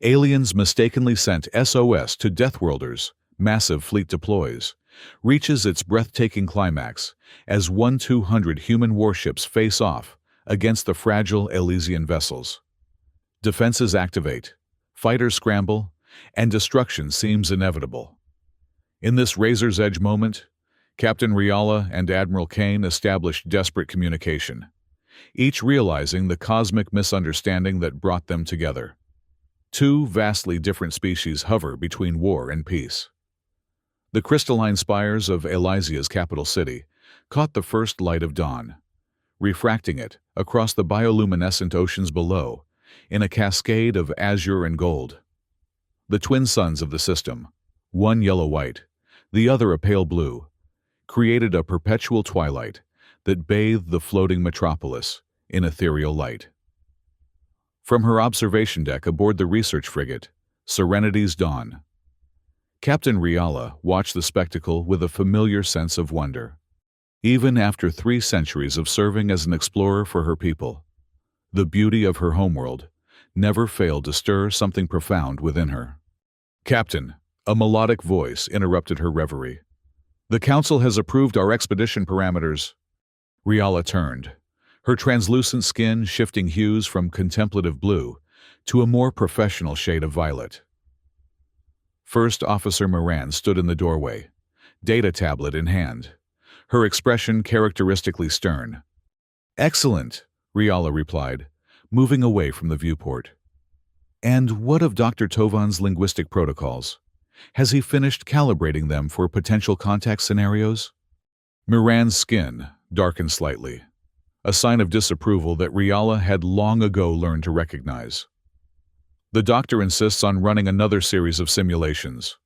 Aliens mistakenly sent SOS to Deathworlders, massive fleet deploys, reaches its breathtaking climax as 1-200 human warships face off against the fragile Elysian vessels. Defenses activate, fighters scramble, and destruction seems inevitable. In this razor's edge moment, Captain Riala and Admiral Kane established desperate communication, each realizing the cosmic misunderstanding that brought them together. Two vastly different species hover between war and peace. The crystalline spires of Elysia's capital city caught the first light of dawn, refracting it across the bioluminescent oceans below in a cascade of azure and gold. The twin suns of the system, one yellow-white, the other a pale blue, created a perpetual twilight that bathed the floating metropolis in ethereal light. From her observation deck aboard the research frigate, Serenity's Dawn, Captain Riala watched the spectacle with a familiar sense of wonder. Even after 3 centuries of serving as an explorer for her people, the beauty of her homeworld never failed to stir something profound within her. "Captain," a melodic voice interrupted her reverie. "The Council has approved our expedition parameters." Riala turned, her translucent skin shifting hues from contemplative blue to a more professional shade of violet. First Officer Moran stood in the doorway, data tablet in hand, her expression characteristically stern. "Excellent," Riala replied, moving away from the viewport. "And what of Dr. Tovan's linguistic protocols? Has he finished calibrating them for potential contact scenarios?" Moran's skin darkened slightly, a sign of disapproval that Riala had long ago learned to recognize. "The doctor insists on running another series of simulations.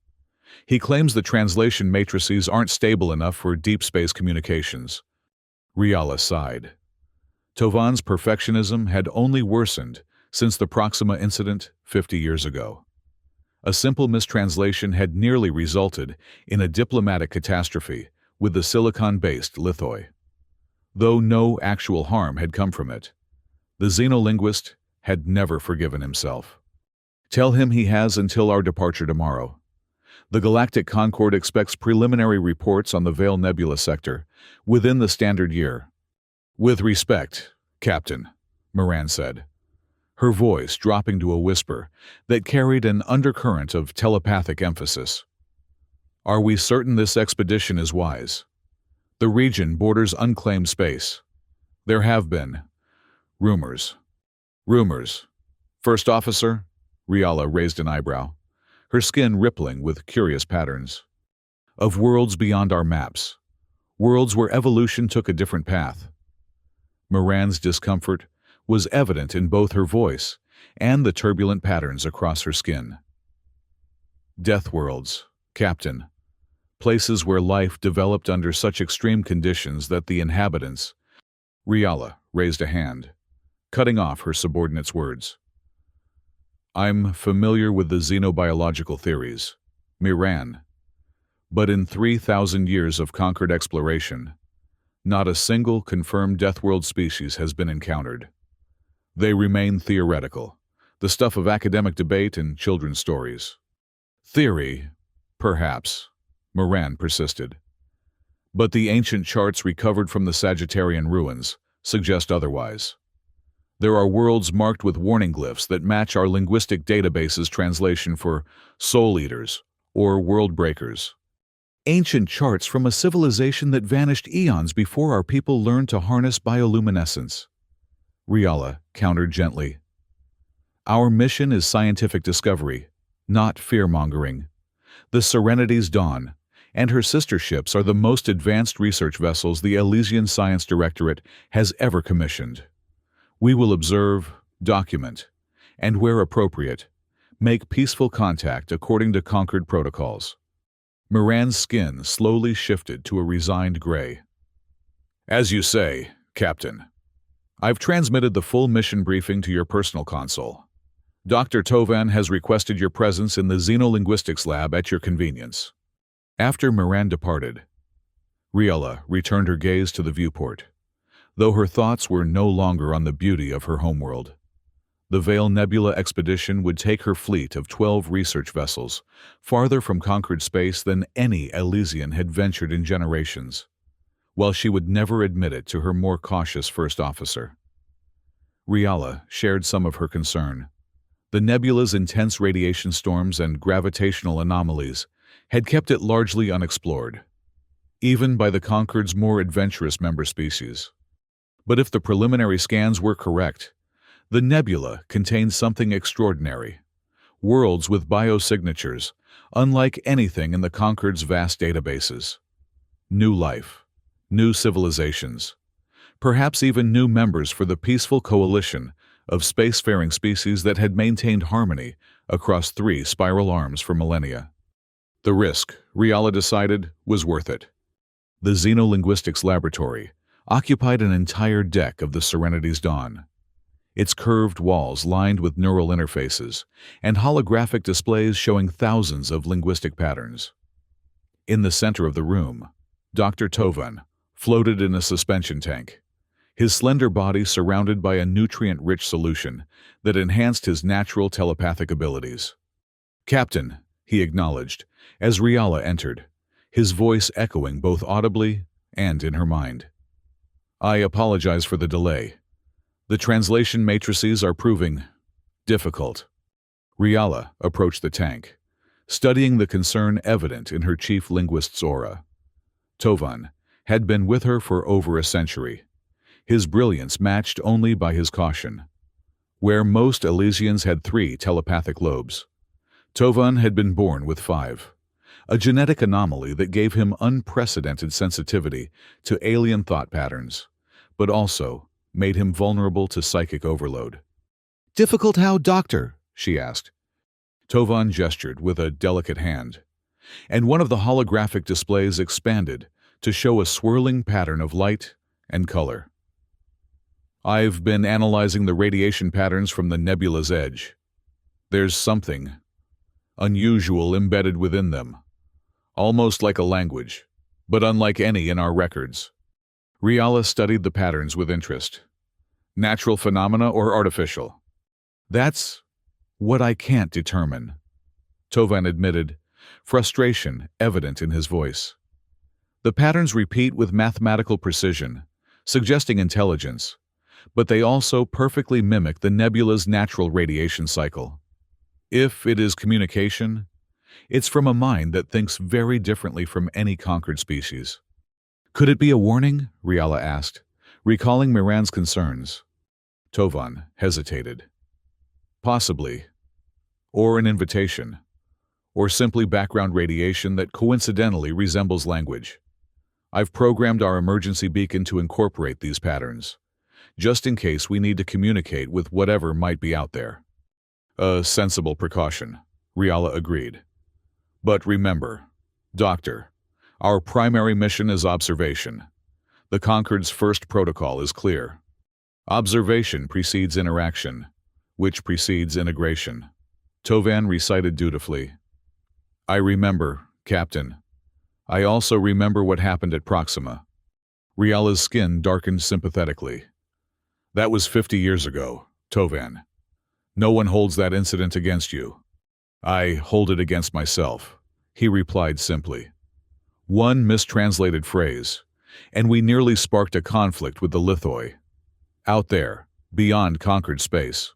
He claims the translation matrices aren't stable enough for deep space communications." Riala sighed. Tovan's perfectionism had only worsened since the Proxima incident 50 years ago. A simple mistranslation had nearly resulted in a diplomatic catastrophe with the silicon-based lithoi. Though no actual harm had come from it, the xenolinguist had never forgiven himself. "Tell him he has until our departure tomorrow. The Galactic Concord expects preliminary reports on the Vale Nebula sector within the standard year." "With respect, Captain," Moran said, her voice dropping to a whisper that carried an undercurrent of telepathic emphasis. "Are we certain this expedition is wise? The region borders unclaimed space. There have been rumors." "Rumors? First Officer?" Riala raised an eyebrow, her skin rippling with curious patterns. "Of worlds beyond our maps. Worlds where evolution took a different path." Moran's discomfort was evident in both her voice and the turbulent patterns across her skin. "Deathworlds, Captain. Places where life developed under such extreme conditions that the inhabitants—" Riala raised a hand, cutting off her subordinate's words. "I'm familiar with the xenobiological theories, Miran. But in 3,000 years of conquered exploration, not a single confirmed Deathworld species has been encountered. They remain theoretical, the stuff of academic debate and children's stories." "Theory, perhaps," Moran persisted. "But the ancient charts recovered from the Sagittarian ruins suggest otherwise. There are worlds marked with warning glyphs that match our linguistic database's translation for soul eaters or world breakers." "Ancient charts from a civilization that vanished eons before our people learned to harness bioluminescence," Riala countered gently. "Our mission is scientific discovery, not fear-mongering. The Serenity's Dawn and her sister ships are the most advanced research vessels the Elysian Science Directorate has ever commissioned. We will observe, document, and where appropriate, make peaceful contact according to conquered protocols." Moran's skin slowly shifted to a resigned gray. "As you say, Captain. I've transmitted the full mission briefing to your personal console. Dr. Tovan has requested your presence in the xenolinguistics lab at your convenience." After Moran departed, Riala returned her gaze to the viewport, though her thoughts were no longer on the beauty of her homeworld. The Vale Nebula expedition would take her fleet of 12 research vessels, farther from conquered space than any Elysian had ventured in generations, while she would never admit it to her more cautious first officer. Riala shared some of her concern. The nebula's intense radiation storms and gravitational anomalies had kept it largely unexplored, even by the Concorde's more adventurous member species. But if the preliminary scans were correct, the nebula contained something extraordinary. Worlds with biosignatures, unlike anything in the Concorde's vast databases. New life, new civilizations, perhaps even new members for the peaceful coalition of spacefaring species that had maintained harmony across 3 spiral arms for millennia. The risk, Riala decided, was worth it. The Xenolinguistics Laboratory occupied an entire deck of the Serenity's Dawn. Its curved walls lined with neural interfaces and holographic displays showing thousands of linguistic patterns. In the center of the room, Dr. Tovan floated in a suspension tank, his slender body surrounded by a nutrient-rich solution that enhanced his natural telepathic abilities. "Captain," he acknowledged, as Riala entered, his voice echoing both audibly and in her mind. "I apologize for the delay. The translation matrices are proving difficult." Riala approached the tank, studying the concern evident in her chief linguist's aura. Tovan had been with her for over a century, his brilliance matched only by his caution. Where most Elysians had 3 telepathic lobes, Tovan had been born with 5, a genetic anomaly that gave him unprecedented sensitivity to alien thought patterns, but also made him vulnerable to psychic overload. "Difficult how, Doctor?" she asked. Tovan gestured with a delicate hand, and one of the holographic displays expanded to show a swirling pattern of light and color. "I've been analyzing the radiation patterns from the nebula's edge. There's something unusual embedded within them, almost like a language, but unlike any in our records." Riala studied the patterns with interest. "Natural phenomena or artificial?" "That's what I can't determine," Tovan admitted, frustration evident in his voice. "The patterns repeat with mathematical precision, suggesting intelligence, but they also perfectly mimic the nebula's natural radiation cycle. If it is communication, it's from a mind that thinks very differently from any conquered species." "Could it be a warning?" Riala asked, recalling Miran's concerns. Tovan hesitated. "Possibly. Or an invitation. Or simply background radiation that coincidentally resembles language. I've programmed our emergency beacon to incorporate these patterns, just in case we need to communicate with whatever might be out there." "A sensible precaution," Riala agreed. "But remember, Doctor, our primary mission is observation. The Concorde's first protocol is clear. Observation precedes interaction, which precedes integration." Tovan recited dutifully. "I remember, Captain. I also remember what happened at Proxima." Riala's skin darkened sympathetically. "That was 50 years ago, Tovan. No one holds that incident against you." "I hold it against myself," he replied simply. "One mistranslated phrase, and we nearly sparked a conflict with the Lithoi. Out there, beyond conquered space,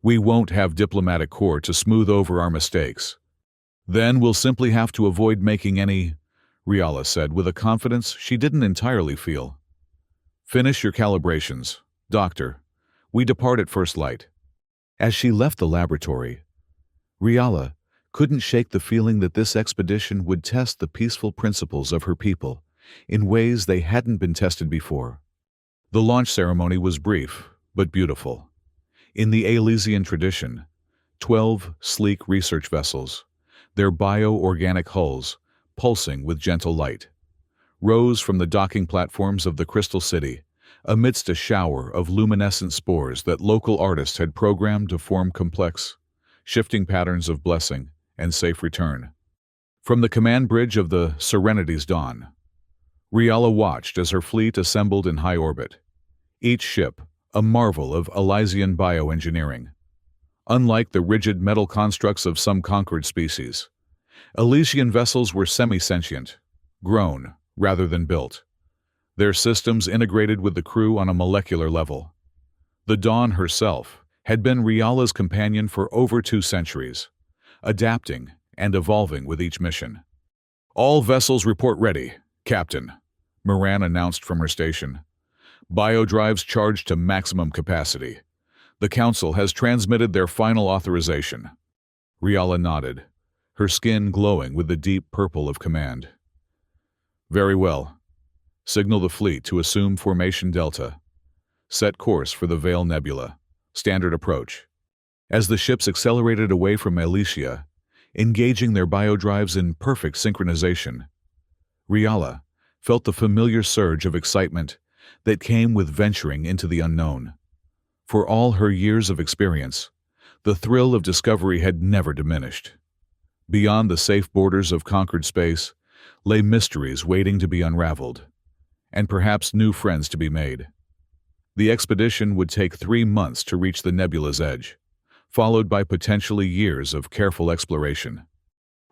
we won't have diplomatic corps to smooth over our mistakes. Then we'll simply have to avoid making any," Riala said with a confidence she didn't entirely feel. "Finish your calibrations, Doctor. We depart at first light." As she left the laboratory, Riala couldn't shake the feeling that this expedition would test the peaceful principles of her people in ways they hadn't been tested before. The launch ceremony was brief, but beautiful. In the Elysian tradition, 12 sleek research vessels, their bio-organic hulls pulsing with gentle light, rose from the docking platforms of the Crystal City amidst a shower of luminescent spores that local artists had programmed to form complex, shifting patterns of blessing and safe return. From the command bridge of the Serenity's Dawn, Riala watched as her fleet assembled in high orbit, each ship a marvel of Elysian bioengineering. Unlike the rigid metal constructs of some conquered species, Elysian vessels were semi-sentient, grown rather than built. Their systems integrated with the crew on a molecular level. The Dawn herself had been Riala's companion for over 2 centuries, adapting and evolving with each mission. "All vessels report ready, Captain," Moran announced from her station. "Biodrives charged to maximum capacity. The Council has transmitted their final authorization." Riala nodded, her skin glowing with the deep purple of command. "Very well. Signal the fleet to assume Formation Delta. Set course for the Veil Nebula. Standard approach." As the ships accelerated away from Elysia, engaging their biodrives in perfect synchronization, Riala felt the familiar surge of excitement that came with venturing into the unknown. For all her years of experience, the thrill of discovery had never diminished. Beyond the safe borders of conquered space lay mysteries waiting to be unraveled, and perhaps new friends to be made. The expedition would take 3 months to reach the nebula's edge, followed by potentially years of careful exploration.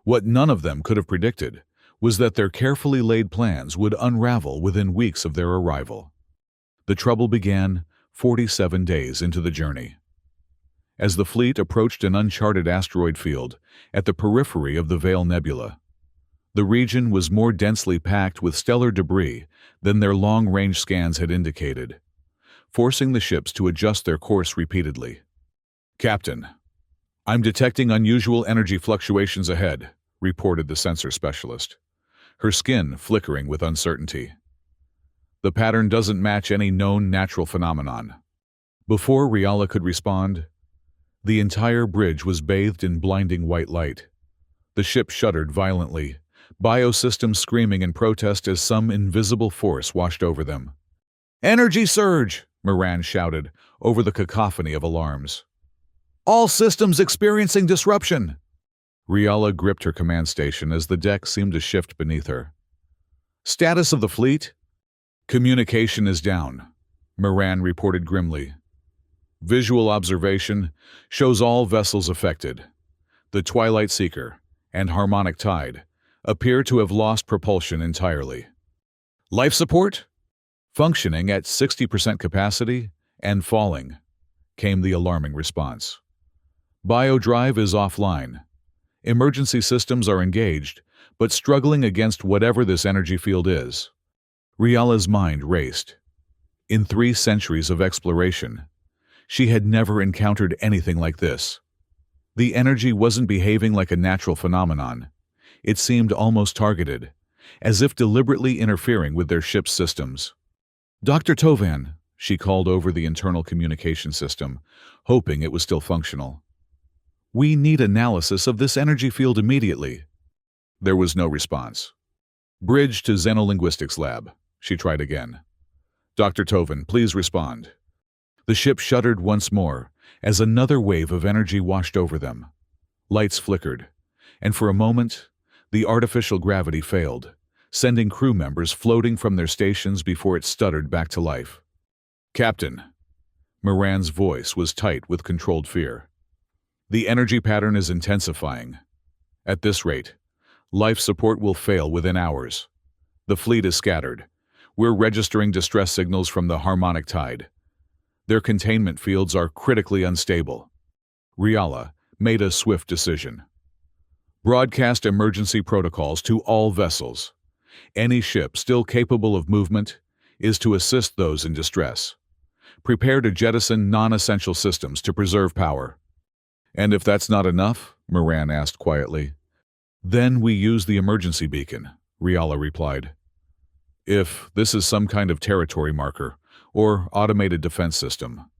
What none of them could have predicted was that their carefully laid plans would unravel within weeks of their arrival. The trouble began 47 days into the journey. As the fleet approached an uncharted asteroid field at the periphery of the Veil Nebula, the region was more densely packed with stellar debris than their long-range scans had indicated, forcing the ships to adjust their course repeatedly. "Captain, I'm detecting unusual energy fluctuations ahead," reported the sensor specialist, her skin flickering with uncertainty. "The pattern doesn't match any known natural phenomenon." Before Riala could respond, the entire bridge was bathed in blinding white light. The ship shuddered violently, biosystems screaming in protest as some invisible force washed over them. "Energy surge!" Moran shouted over the cacophony of alarms. "All systems experiencing disruption!" Riala gripped her command station as the deck seemed to shift beneath her. "Status of the fleet?" "Communication is down," Moran reported grimly. "Visual observation shows all vessels affected. The Twilight Seeker and Harmonic Tide appear to have lost propulsion entirely. Life support? Functioning at 60% capacity and falling," came the alarming response. "Biodrive is offline. Emergency systems are engaged, but struggling against whatever this energy field is." Riala's mind raced. In 3 centuries of exploration, she had never encountered anything like this. The energy wasn't behaving like a natural phenomenon. It seemed almost targeted, as if deliberately interfering with their ship's systems. "Dr. Tovan," she called over the internal communication system, hoping it was still functional. "We need analysis of this energy field immediately." There was no response. "Bridge to Xenolinguistics Lab," she tried again. "Dr. Tovan, please respond." The ship shuddered once more as another wave of energy washed over them. Lights flickered, and for a moment, the artificial gravity failed, sending crew members floating from their stations before it stuttered back to life. "Captain," Moran's voice was tight with controlled fear. "The energy pattern is intensifying. At this rate, life support will fail within hours. The fleet is scattered. We're registering distress signals from the Harmonic Tide. Their containment fields are critically unstable." Riala made a swift decision. "Broadcast emergency protocols to all vessels. Any ship still capable of movement is to assist those in distress. Prepare to jettison non-essential systems to preserve power." "And if that's not enough?" Moran asked quietly. "Then we use the emergency beacon," Riala replied. "If this is some kind of territory marker or automated defense system,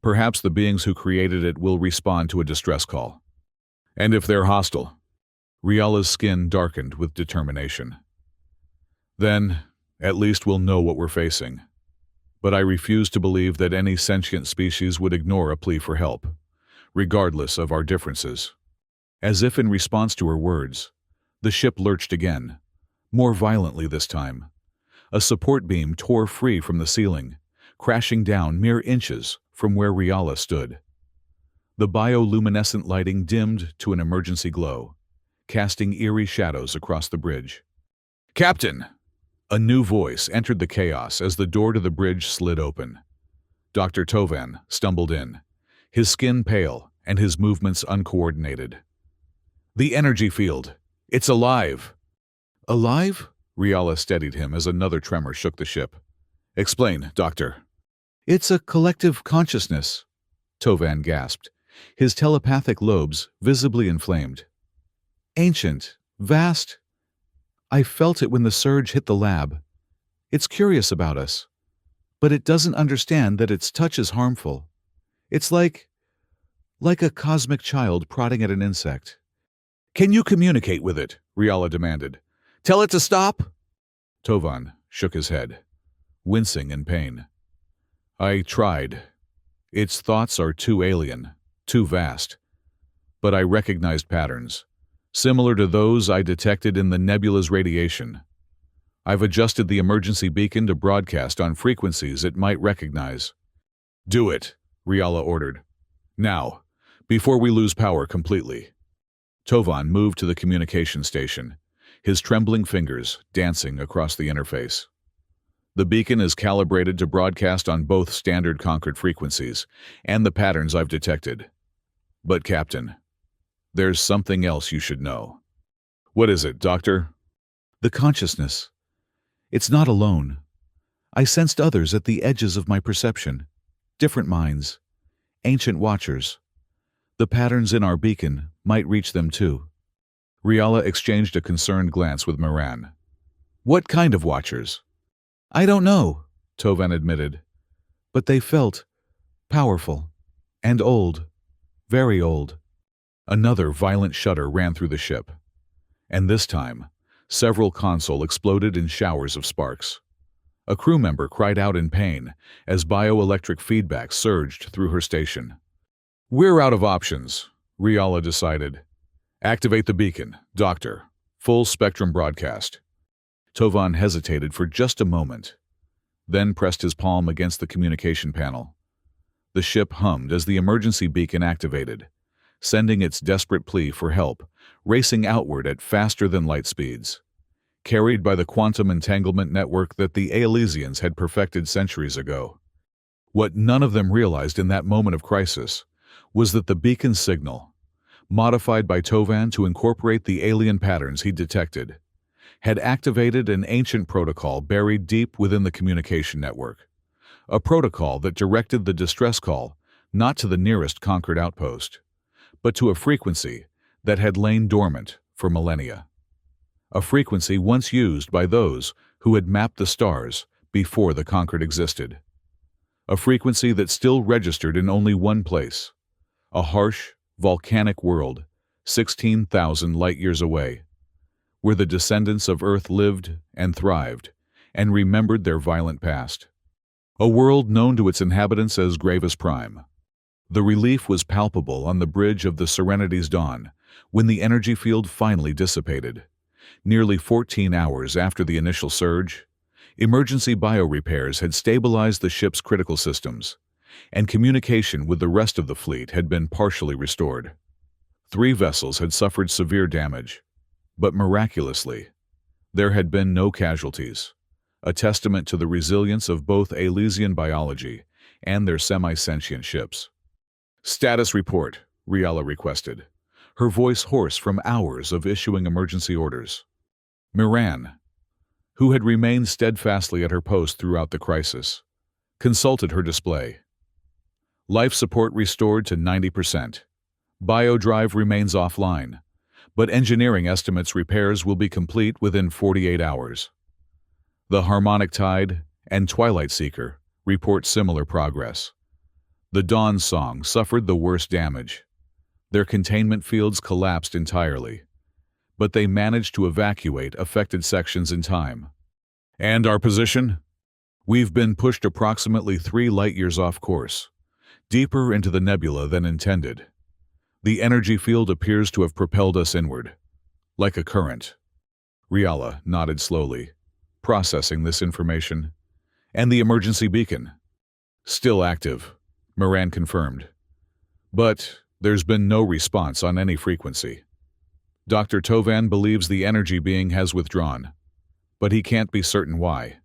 perhaps the beings who created it will respond to a distress call. And if they're hostile?" Riala's skin darkened with determination. "Then, at least we'll know what we're facing. But I refuse to believe that any sentient species would ignore a plea for help, regardless of our differences." As if in response to her words, the ship lurched again, more violently this time. A support beam tore free from the ceiling, crashing down mere inches from where Riala stood. The bioluminescent lighting dimmed to an emergency glow, casting eerie shadows across the bridge. "Captain!" A new voice entered the chaos as the door to the bridge slid open. Dr. Tovan stumbled in, his skin pale and his movements uncoordinated. "The energy field! It's alive!" "Alive?" Riala steadied him as another tremor shook the ship. "Explain, Doctor." "It's a collective consciousness," Tovan gasped, his telepathic lobes visibly inflamed. "Ancient, vast. I felt it when the surge hit the lab. It's curious about us, but it doesn't understand that its touch is harmful. It's like a cosmic child prodding at an insect." "Can you communicate with it?" Riala demanded. "Tell it to stop?" Tovan shook his head, wincing in pain. "I tried. Its thoughts are too alien, too vast. But I recognized patterns, similar to those I detected in the nebula's radiation. I've adjusted the emergency beacon to broadcast on frequencies it might recognize." "Do it," Riala ordered. "Now, before we lose power completely." Tovan moved to the communication station, his trembling fingers dancing across the interface. "The beacon is calibrated to broadcast on both standard Concord frequencies and the patterns I've detected. But, Captain, there's something else you should know." "What is it, Doctor?" "The consciousness. It's not alone. I sensed others at the edges of my perception. Different minds. Ancient watchers. The patterns in our beacon might reach them too." Riala exchanged a concerned glance with Moran. "What kind of watchers?" "I don't know," Tovan admitted. "But they felt powerful. And old. Very old." Another violent shudder ran through the ship. And this time, several consoles exploded in showers of sparks. A crew member cried out in pain as bioelectric feedback surged through her station. "We're out of options," Riala decided. "Activate the beacon, Doctor. Full spectrum broadcast." Tovan hesitated for just a moment, then pressed his palm against the communication panel. The ship hummed as the emergency beacon activated, sending its desperate plea for help, racing outward at faster-than-light speeds. Carried by the quantum entanglement network that the Aelesians had perfected centuries ago. What none of them realized in that moment of crisis was that the beacon signal, modified by Tovan to incorporate the alien patterns he detected, had activated an ancient protocol buried deep within the communication network. A protocol that directed the distress call not to the nearest conquered outpost, but to a frequency that had lain dormant for millennia. A frequency once used by those who had mapped the stars before the conquered existed. A frequency that still registered in only one place, a harsh, volcanic world 16,000 light-years away, where the descendants of Earth lived and thrived and remembered their violent past. A world known to its inhabitants as Gravis Prime. The relief was palpable on the bridge of the Serenity's dawn when the energy field finally dissipated. Nearly 14 hours after the initial surge, emergency biorepairs had stabilized the ship's critical systems, and communication with the rest of the fleet had been partially restored. 3 vessels had suffered severe damage, but miraculously, there had been no casualties, a testament to the resilience of both Aelesian biology and their semi-sentient ships. "Status report," Riala requested, her voice hoarse from hours of issuing emergency orders. Moran, who had remained steadfastly at her post throughout the crisis, consulted her display. "Life support restored to 90%. Biodrive remains offline, but engineering estimates repairs will be complete within 48 hours. The Harmonic Tide and Twilight Seeker report similar progress. The Dawn Song suffered the worst damage. Their containment fields collapsed entirely, but they managed to evacuate affected sections in time." "And our position?" "We've been pushed approximately 3 light-years off course, deeper into the nebula than intended. The energy field appears to have propelled us inward, like a current." Riala nodded slowly, processing this information. "And the emergency beacon?" "Still active," Moran confirmed. "But There's been no response on any frequency. Dr. Tovan believes the energy being has withdrawn, but he can't be certain why.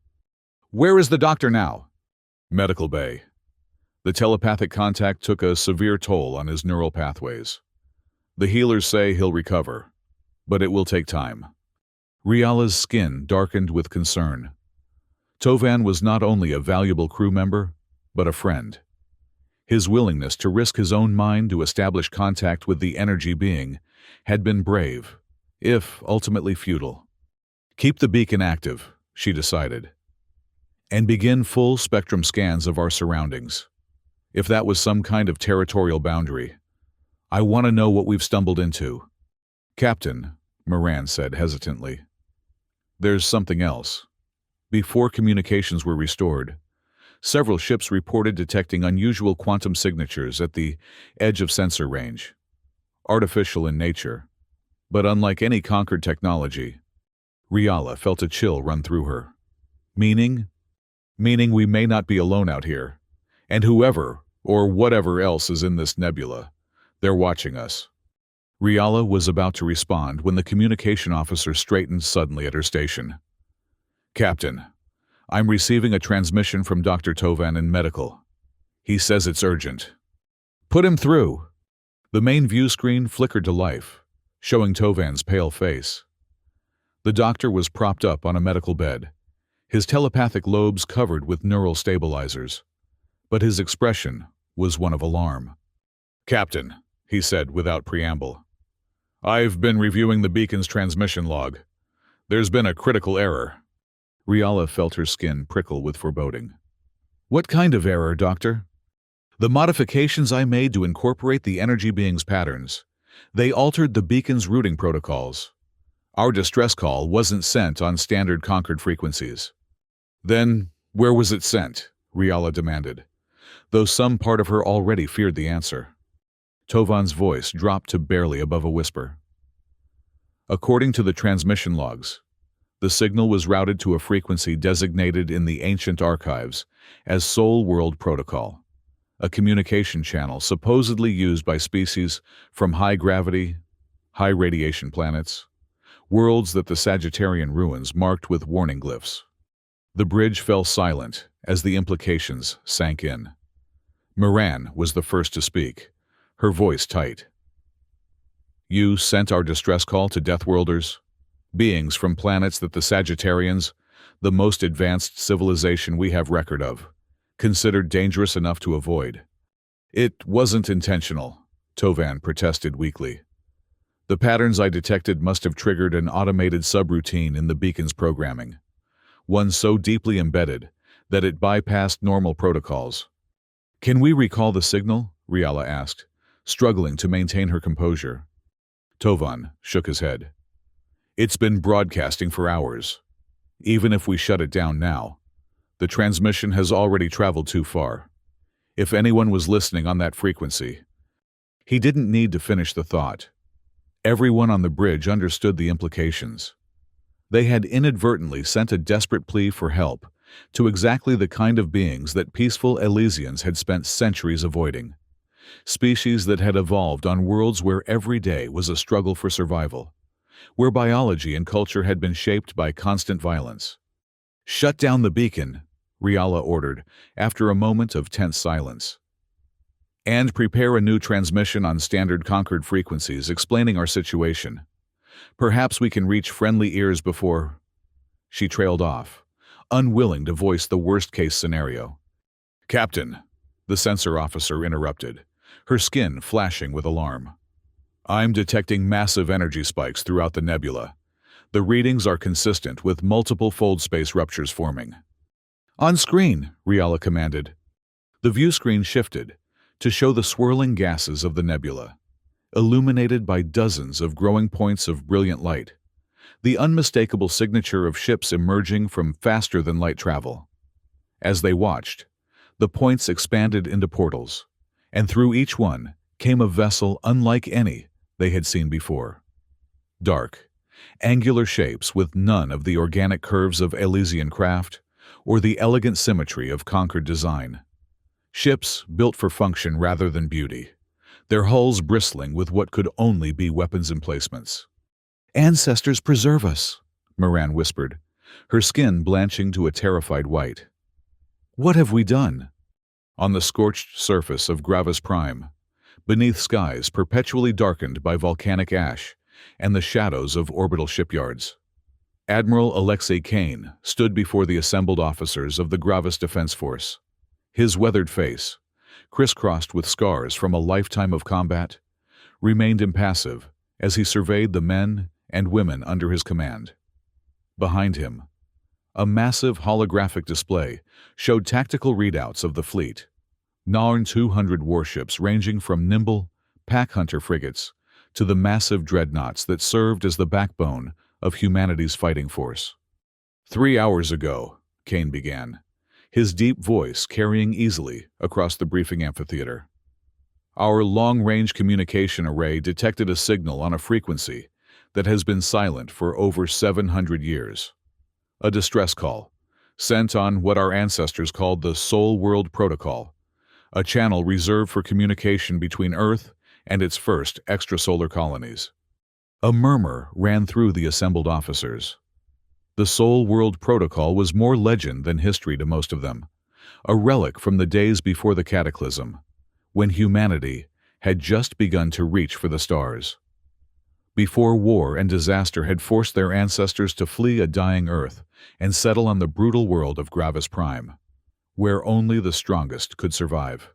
Where is the doctor now? Medical bay. The telepathic contact took a severe toll on his neural pathways. The healers say he'll recover, but it will take time. Riala's skin darkened with concern. Tovan was not only a valuable crew member, but a friend. His willingness to risk his own mind to establish contact with the energy being had been brave, if ultimately futile. Keep the beacon active, she decided, and begin full spectrum scans of our surroundings. If that was some kind of territorial boundary, I want to know what we've stumbled into. Captain, Moran said hesitantly, there's something else. Before communications were restored, several ships reported detecting unusual quantum signatures at the edge of sensor range. Artificial in nature, but unlike any conquered technology. Riala felt a chill run through her. Meaning? Meaning we may not be alone out here, and whoever or whatever else is in this nebula, they're watching us. Riala was about to respond when the communication officer straightened suddenly at her station. Captain, I'm receiving a transmission from Dr. Tovan in medical. He says it's urgent. Put him through. The main view screen flickered to life, showing Tovan's pale face. The doctor was propped up on a medical bed, his telepathic lobes covered with neural stabilizers, but his expression was one of alarm. Captain, he said without preamble, I've been reviewing the beacon's transmission log. There's been a critical error. Riala felt her skin prickle with foreboding. What kind of error, Doctor? The modifications I made to incorporate the energy being's patterns. They altered the beacon's routing protocols. Our distress call wasn't sent on standard conquered frequencies. Then, where was it sent? Riala demanded, though some part of her already feared the answer. Tovan's voice dropped to barely above a whisper. According to the transmission logs, the signal was routed to a frequency designated in the ancient archives as Soul World Protocol, a communication channel supposedly used by species from high-gravity, high-radiation planets, worlds that the Sagittarian ruins marked with warning glyphs. The bridge fell silent as the implications sank in. Moran was the first to speak, her voice tight. You sent our distress call to Deathworlders? Beings from planets that the Sagittarians, the most advanced civilization we have record of, considered dangerous enough to avoid. It wasn't intentional, Tovan protested weakly. The patterns I detected must have triggered an automated subroutine in the beacon's programming, one so deeply embedded that it bypassed normal protocols. Can we recall the signal? Riala asked, struggling to maintain her composure. Tovan shook his head. It's been broadcasting for hours. Even if we shut it down now, the transmission has already traveled too far. If anyone was listening on that frequency, he didn't need to finish the thought. Everyone on the bridge understood the implications. They had inadvertently sent a desperate plea for help to exactly the kind of beings that peaceful Elysians had spent centuries avoiding. Species that had evolved on worlds where every day was a struggle for survival, where biology and culture had been shaped by constant violence. Shut down the beacon, Riala ordered, after a moment of tense silence. And prepare a new transmission on standard conquered frequencies explaining our situation. Perhaps we can reach friendly ears before... She trailed off, unwilling to voice the worst-case scenario. Captain, the sensor officer interrupted, her skin flashing with alarm. I'm detecting massive energy spikes throughout the nebula. The readings are consistent with multiple fold space ruptures forming. On screen, Riala commanded. The view screen shifted to show the swirling gases of the nebula, illuminated by dozens of growing points of brilliant light, the unmistakable signature of ships emerging from faster-than-light travel. As they watched, the points expanded into portals, and through each one came a vessel unlike any they had seen before. Dark, angular shapes with none of the organic curves of Elysian craft or the elegant symmetry of conquered design. Ships built for function rather than beauty, their hulls bristling with what could only be weapons emplacements. "Ancestors preserve us," Moran whispered, her skin blanching to a terrified white. "What have we done?" On the scorched surface of Gravis Prime, beneath skies perpetually darkened by volcanic ash and the shadows of orbital shipyards, Admiral Alexei Kane stood before the assembled officers of the Gravis Defense Force. His weathered face, crisscrossed with scars from a lifetime of combat, remained impassive as he surveyed the men and women under his command. Behind him, a massive holographic display showed tactical readouts of the fleet, Narn 200 warships ranging from nimble, pack-hunter frigates to the massive dreadnoughts that served as the backbone of humanity's fighting force. 3 hours ago, Kane began, his deep voice carrying easily across the briefing amphitheater. Our long-range communication array detected a signal on a frequency that has been silent for over 700 years. A distress call, sent on what our ancestors called the Soul World Protocol, a channel reserved for communication between Earth and its first extrasolar colonies. A murmur ran through the assembled officers. The Soul World Protocol was more legend than history to most of them, a relic from the days before the cataclysm, when humanity had just begun to reach for the stars. Before war and disaster had forced their ancestors to flee a dying Earth and settle on the brutal world of Gravis Prime, where only the strongest could survive.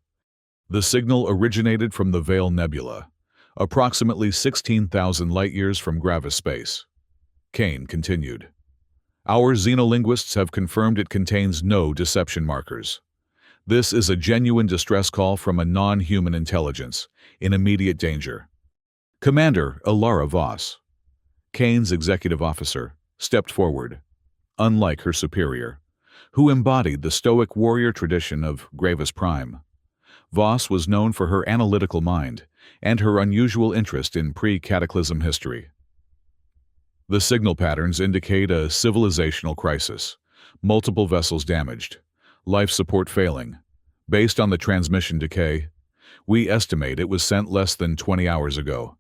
The signal originated from the Veil Nebula, approximately 16,000 light-years from Gravis space. Kane continued. Our xenolinguists have confirmed it contains no deception markers. This is a genuine distress call from a non-human intelligence in immediate danger. Commander Ilara Voss, Kane's executive officer, stepped forward. Unlike her superior, who embodied the stoic warrior tradition of Gravis Prime, Voss was known for her analytical mind and her unusual interest in pre-cataclysm history. The signal patterns indicate a civilizational crisis, multiple vessels damaged, life support failing. Based on the transmission decay, we estimate it was sent less than 20 hours ago.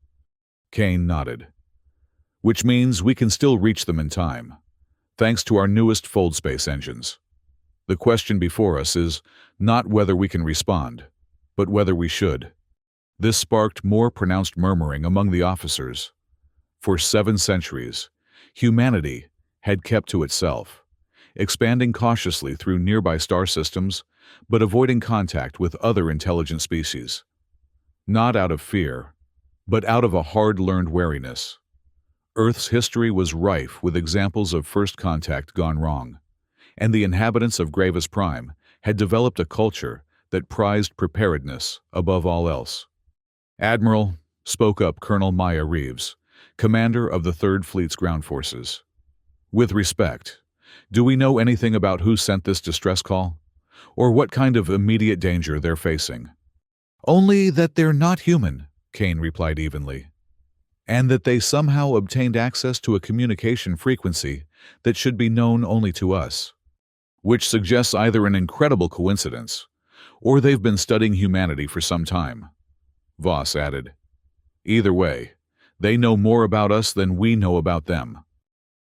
Kane nodded. Which means we can still reach them in time, thanks to our newest fold space engines. The question before us is not whether we can respond, but whether we should. This sparked more pronounced murmuring among the officers. For 7 centuries, humanity had kept to itself, expanding cautiously through nearby star systems, but avoiding contact with other intelligent species. Not out of fear, but out of a hard-learned wariness. Earth's history was rife with examples of first contact gone wrong, and the inhabitants of Gravis Prime had developed a culture that prized preparedness above all else. "Admiral," spoke up Colonel Maya Reeves, commander of the 3rd Fleet's ground forces. "With respect, do we know anything about who sent this distress call, or what kind of immediate danger they're facing?" "Only that they're not human," Kane replied evenly, "and that they somehow obtained access to a communication frequency that should be known only to us, which suggests either an incredible coincidence or they've been studying humanity for some time," Voss added. "Either way, they know more about us than we know about them."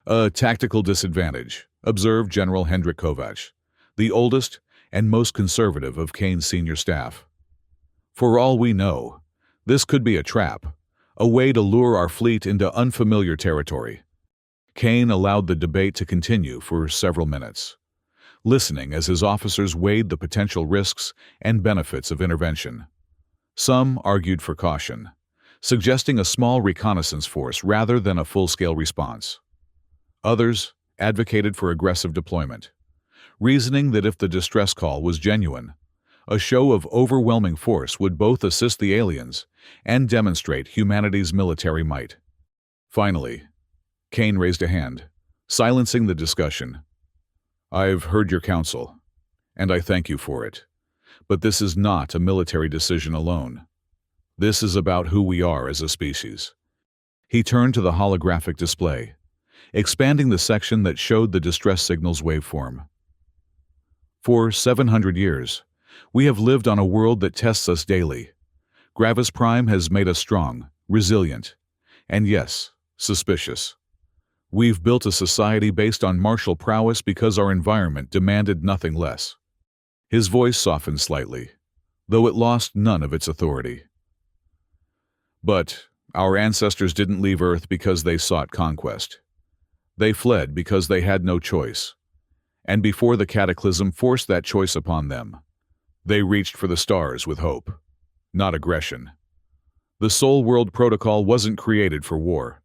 "A tactical disadvantage," observed General Hendrik Kovac, the oldest and most conservative of Kane's senior staff. "For all we know, this could be a trap, a way to lure our fleet into unfamiliar territory." Kane allowed the debate to continue for several minutes, listening as his officers weighed the potential risks and benefits of intervention. Some argued for caution, suggesting a small reconnaissance force rather than a full-scale response. Others advocated for aggressive deployment, reasoning that if the distress call was genuine, a show of overwhelming force would both assist the aliens and demonstrate humanity's military might. Finally, Kane raised a hand, silencing the discussion. "I've heard your counsel, and I thank you for it. But this is not a military decision alone. This is about who we are as a species." He turned to the holographic display, expanding the section that showed the distress signal's waveform. "For 700 years, we have lived on a world that tests us daily, Gravis Prime has made us strong, resilient, and yes, suspicious. We've built a society based on martial prowess because our environment demanded nothing less. His voice softened slightly, though it lost none of its authority. But our ancestors didn't leave Earth because they sought conquest. They fled because they had no choice. And before the cataclysm forced that choice upon them, they reached for the stars with hope, not aggression. The Soul World Protocol wasn't created for war.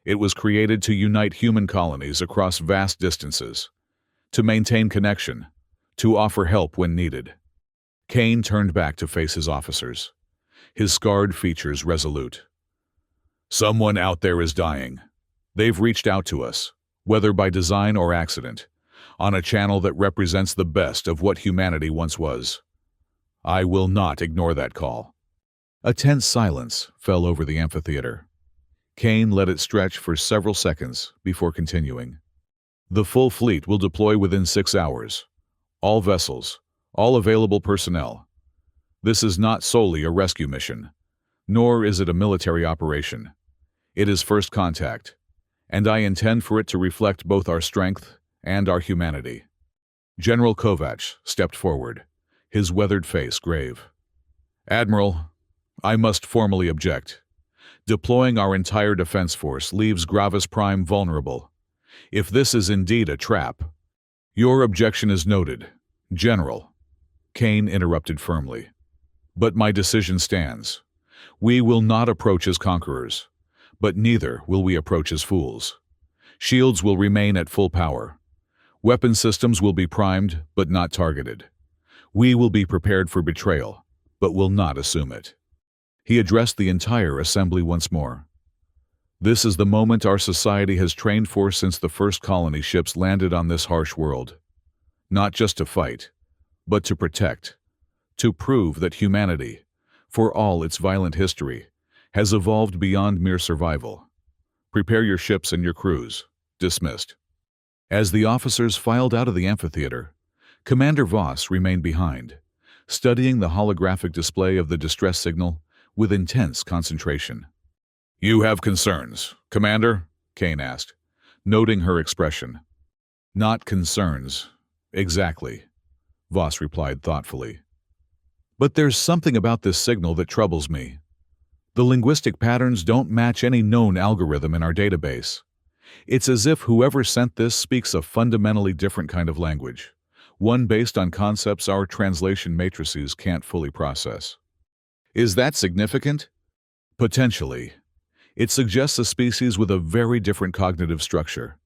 It was created to unite human colonies across vast distances, to maintain connection, to offer help when needed. Kane turned back to face his officers, his scarred features resolute. Someone out there is dying. They've reached out to us, whether by design or accident, on a channel that represents the best of what humanity once was. I will not ignore that call. A tense silence fell over the amphitheater. Kane let it stretch for several seconds before continuing. The full fleet will deploy within 6 hours. All vessels, all available personnel. This is not solely a rescue mission, nor is it a military operation. It is first contact, and I intend for it to reflect both our strength and our humanity. General Kovacs stepped forward, his weathered face grave. Admiral, I must formally object. Deploying our entire defense force leaves Gravis Prime vulnerable. If this is indeed a trap— Your objection is noted, General, Kane interrupted firmly. But my decision stands. We will not approach as conquerors, but neither will we approach as fools. Shields will remain at full power. Weapon systems will be primed, but not targeted. We will be prepared for betrayal, but will not assume it. He addressed the entire assembly once more. This is the moment our society has trained for since the first colony ships landed on this harsh world. Not just to fight, but to protect, to prove that humanity, for all its violent history, has evolved beyond mere survival. Prepare your ships and your crews. Dismissed. As the officers filed out of the amphitheater, Commander Voss remained behind, studying the holographic display of the distress signal with intense concentration. You have concerns, Commander? Kane asked, noting her expression. Not concerns, exactly, Voss replied thoughtfully. But there's something about this signal that troubles me. The linguistic patterns don't match any known algorithm in our database. It's as if whoever sent this speaks a fundamentally different kind of language, one based on concepts our translation matrices can't fully process. Is that significant? Potentially. It suggests a species with a very different cognitive structure,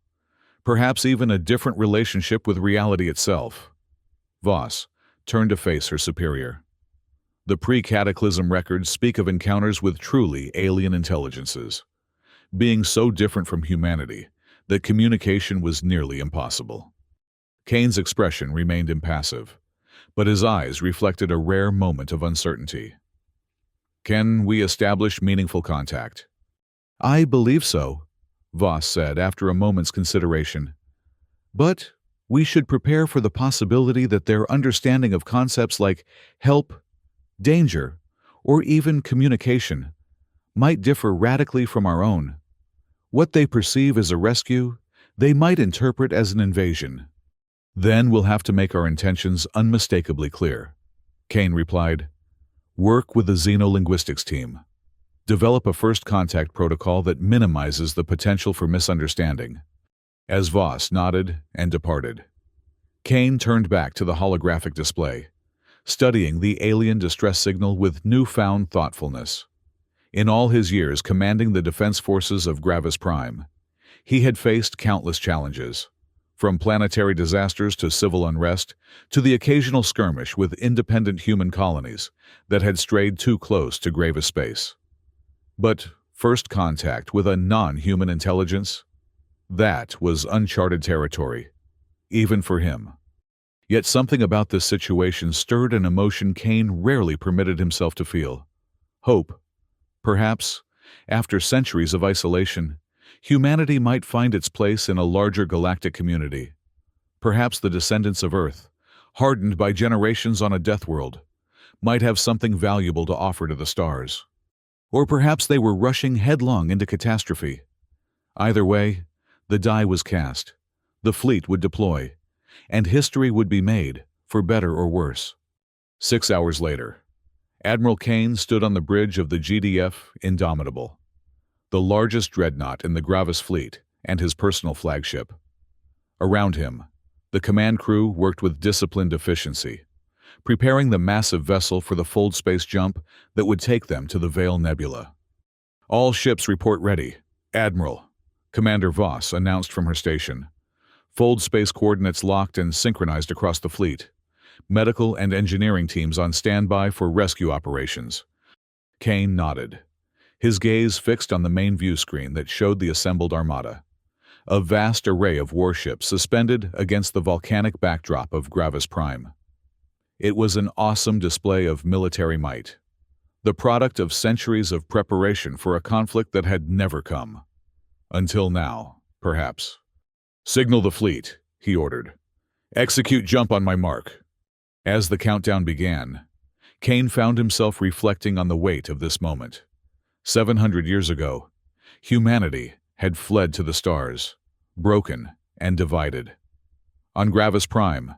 perhaps even a different relationship with reality itself. Voss turned to face her superior. The pre-cataclysm records speak of encounters with truly alien intelligences, being so different from humanity that communication was nearly impossible. Kane's expression remained impassive, but his eyes reflected a rare moment of uncertainty. Can we establish meaningful contact? I believe so, Voss said after a moment's consideration. But we should prepare for the possibility that their understanding of concepts like help, danger, or even communication might differ radically from our own. What they perceive as a rescue, they might interpret as an invasion. Then we'll have to make our intentions unmistakably clear, Kane replied. Work with the xenolinguistics team. Develop a first contact protocol that minimizes the potential for misunderstanding. As Voss nodded and departed, Kane turned back to the holographic display, studying the alien distress signal with newfound thoughtfulness. In all his years commanding the defense forces of Gravis Prime, he had faced countless challenges, from planetary disasters to civil unrest to the occasional skirmish with independent human colonies that had strayed too close to Gravis space. But first contact with a non-human intelligence? That was uncharted territory, even for him. Yet something about this situation stirred an emotion Kane rarely permitted himself to feel. Hope. Perhaps, after centuries of isolation, humanity might find its place in a larger galactic community. Perhaps the descendants of Earth, hardened by generations on a death world, might have something valuable to offer to the stars. Or perhaps they were rushing headlong into catastrophe. Either way, the die was cast. The fleet would deploy, and history would be made, for better or worse. 6 hours later, Admiral Kane stood on the bridge of the GDF Indomitable, the largest dreadnought in the Gravis fleet and his personal flagship. Around him, the command crew worked with disciplined efficiency, preparing the massive vessel for the fold space jump that would take them to the Vale Nebula. "All ships report ready, Admiral," Commander Voss announced from her station. "Fold space coordinates locked and synchronized across the fleet. Medical and engineering teams on standby for rescue operations." Kane nodded, his gaze fixed on the main view screen that showed the assembled armada, a vast array of warships suspended against the volcanic backdrop of Gravis Prime. It was an awesome display of military might, the product of centuries of preparation for a conflict that had never come. Until now, perhaps. "Signal the fleet," he ordered. "Execute jump on my mark." As the countdown began, Kane found himself reflecting on the weight of this moment. 700 years ago, humanity had fled to the stars, broken and divided. On Gravis Prime,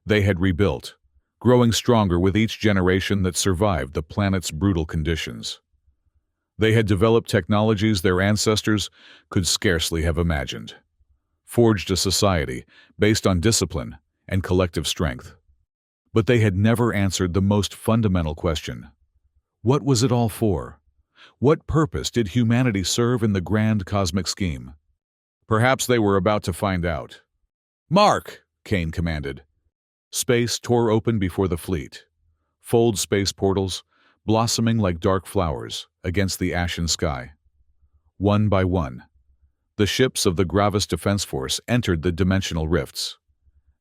they had rebuilt, growing stronger with each generation that survived the planet's brutal conditions. They had developed technologies their ancestors could scarcely have imagined, forged a society based on discipline and collective strength. But they had never answered the most fundamental question. What was it all for? What purpose did humanity serve in the grand cosmic scheme? Perhaps they were about to find out. "Mark!" Kane commanded. Space tore open before the fleet, fold space portals blossoming like dark flowers against the ashen sky. One by one, the ships of the Gravis Defense Force entered the dimensional rifts,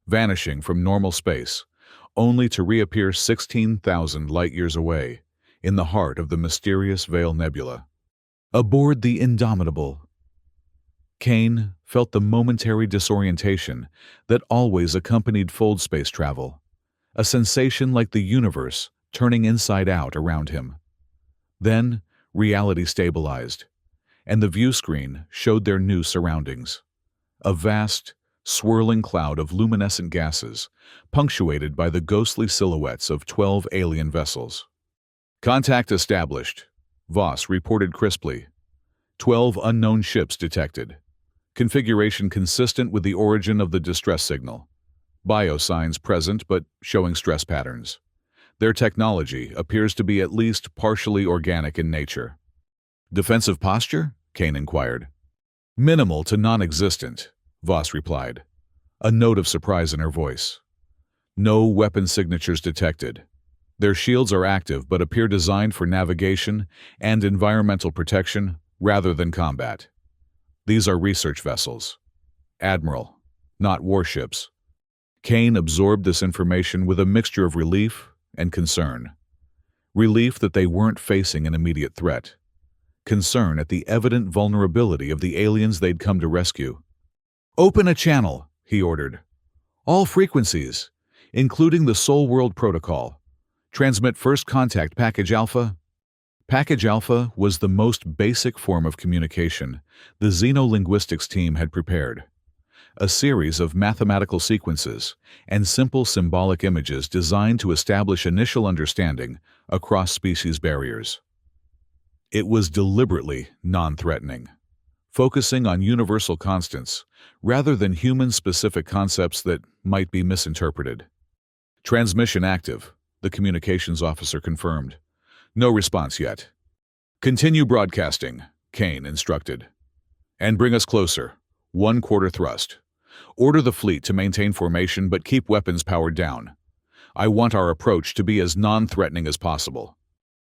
vanishing from normal space, only to reappear 16,000 light-years away, in the heart of the mysterious Vale Nebula. Aboard the Indomitable, Kane felt the momentary disorientation that always accompanied fold space travel, a sensation like the universe turning inside out around him. Then, reality stabilized, and the view screen showed their new surroundings. A vast, swirling cloud of luminescent gases, punctuated by the ghostly silhouettes of 12 alien vessels. "Contact established," Voss reported crisply. 12 unknown ships detected. Configuration consistent with the origin of the distress signal. Biosigns present but showing stress patterns. Their technology appears to be at least partially organic in nature. "Defensive posture?" Kane inquired. "Minimal to non-existent," Voss replied, a note of surprise in her voice. "No weapon signatures detected. Their shields are active but appear designed for navigation and environmental protection rather than combat. These are research vessels. Admiral, not warships." Kane absorbed this information with a mixture of relief and concern. Relief that they weren't facing an immediate threat. Concern at the evident vulnerability of the aliens they'd come to rescue. "Open a channel," he ordered. "All frequencies, including the Soul World Protocol. Transmit First Contact Package Alpha." Package Alpha was the most basic form of communication the xenolinguistics team had prepared. A series of mathematical sequences and simple symbolic images designed to establish initial understanding across species barriers. It was deliberately non-threatening, focusing on universal constants rather than human-specific concepts that might be misinterpreted. "Transmission active," the communications officer confirmed. "No response yet." "Continue broadcasting," Kane instructed. "And bring us closer. 1/4 thrust. Order the fleet to maintain formation but keep weapons powered down. I want our approach to be as non-threatening as possible."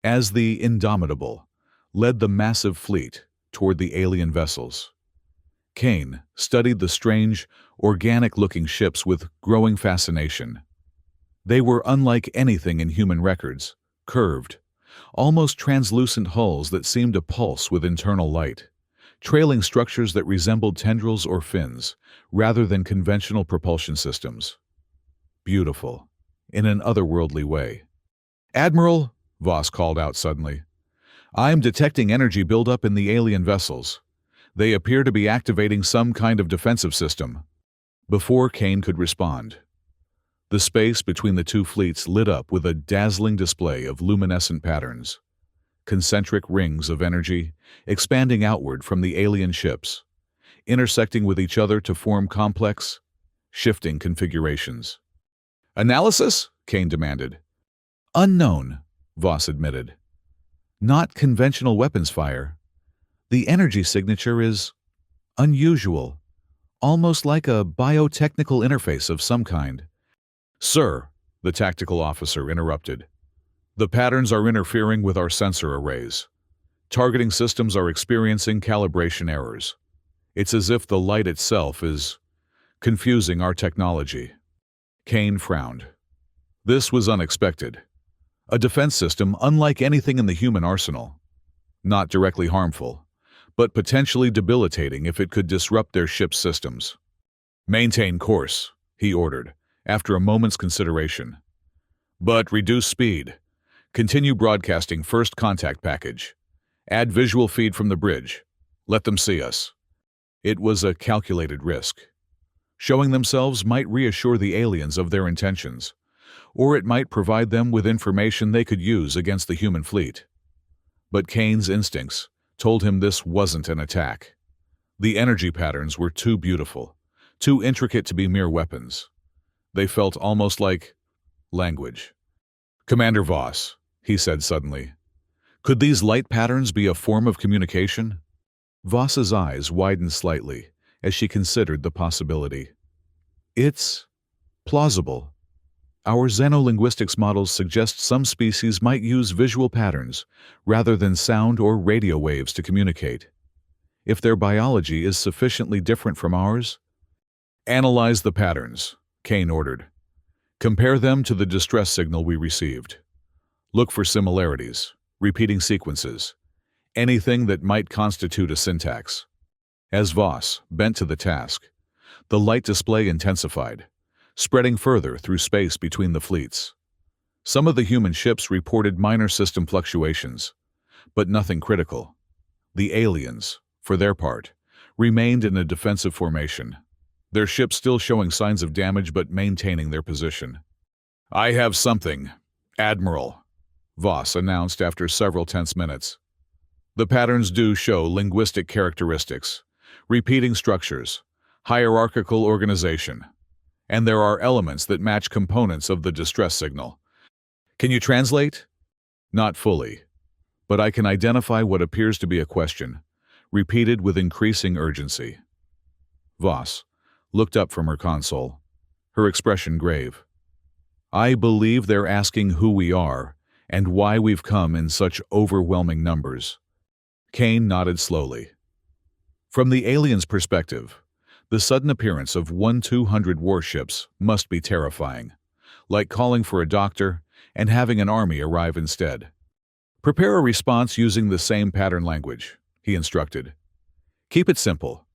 As the Indomitable led the massive fleet toward the alien vessels, Kane studied the strange, organic-looking ships with growing fascination. They were unlike anything in human records, curved, almost translucent hulls that seemed to pulse with internal light, trailing structures that resembled tendrils or fins, rather than conventional propulsion systems. Beautiful, in an otherworldly way. Admiral, Voss called out suddenly, I'm detecting energy buildup in the alien vessels. They appear to be activating some kind of defensive system. Before Kane could respond, the space between the two fleets lit up with a dazzling display of luminescent patterns, concentric rings of energy expanding outward from the alien ships, intersecting with each other to form complex, shifting configurations. Analysis? Kane demanded. Unknown, Voss admitted. Not conventional weapons fire. The energy signature is unusual, almost like a biotechnical interface of some kind. Sir, the tactical officer interrupted. The patterns are interfering with our sensor arrays. Targeting systems are experiencing calibration errors. It's as if the light itself is confusing our technology. Kane frowned. This was unexpected. A defense system unlike anything in the human arsenal. Not directly harmful, but potentially debilitating if it could disrupt their ship's systems. Maintain course, he ordered, after a moment's consideration. But reduce speed. Continue broadcasting first contact package. Add visual feed from the bridge. Let them see us. It was a calculated risk. Showing themselves might reassure the aliens of their intentions, or it might provide them with information they could use against the human fleet. But Kane's instincts told him this wasn't an attack. The energy patterns were too beautiful, too intricate to be mere weapons. They felt almost like language. Commander Voss, he said suddenly, could these light patterns be a form of communication? Voss's eyes widened slightly as she considered the possibility. It's plausible. Our xenolinguistics models suggest some species might use visual patterns rather than sound or radio waves to communicate. If their biology is sufficiently different from ours, analyze the patterns, Kane ordered. Compare them to the distress signal we received. Look for similarities, repeating sequences, anything that might constitute a syntax. As Voss bent to the task, the light display intensified, spreading further through space between the fleets. Some of the human ships reported minor system fluctuations, but nothing critical. The aliens, for their part, remained in a defensive formation, their ships still showing signs of damage but maintaining their position. I have something, Admiral, Voss announced after several tense minutes. The patterns do show linguistic characteristics, repeating structures, hierarchical organization, and there are elements that match components of the distress signal. Can you translate? Not fully, but I can identify what appears to be a question, repeated with increasing urgency. Voss looked up from her console, her expression grave. I believe they're asking who we are and why we've come in such overwhelming numbers. Kane nodded slowly. From the aliens' perspective, the sudden appearance of 200 warships must be terrifying, like calling for a doctor and having an army arrive instead. Prepare a response using the same pattern language, he instructed. Keep it simple.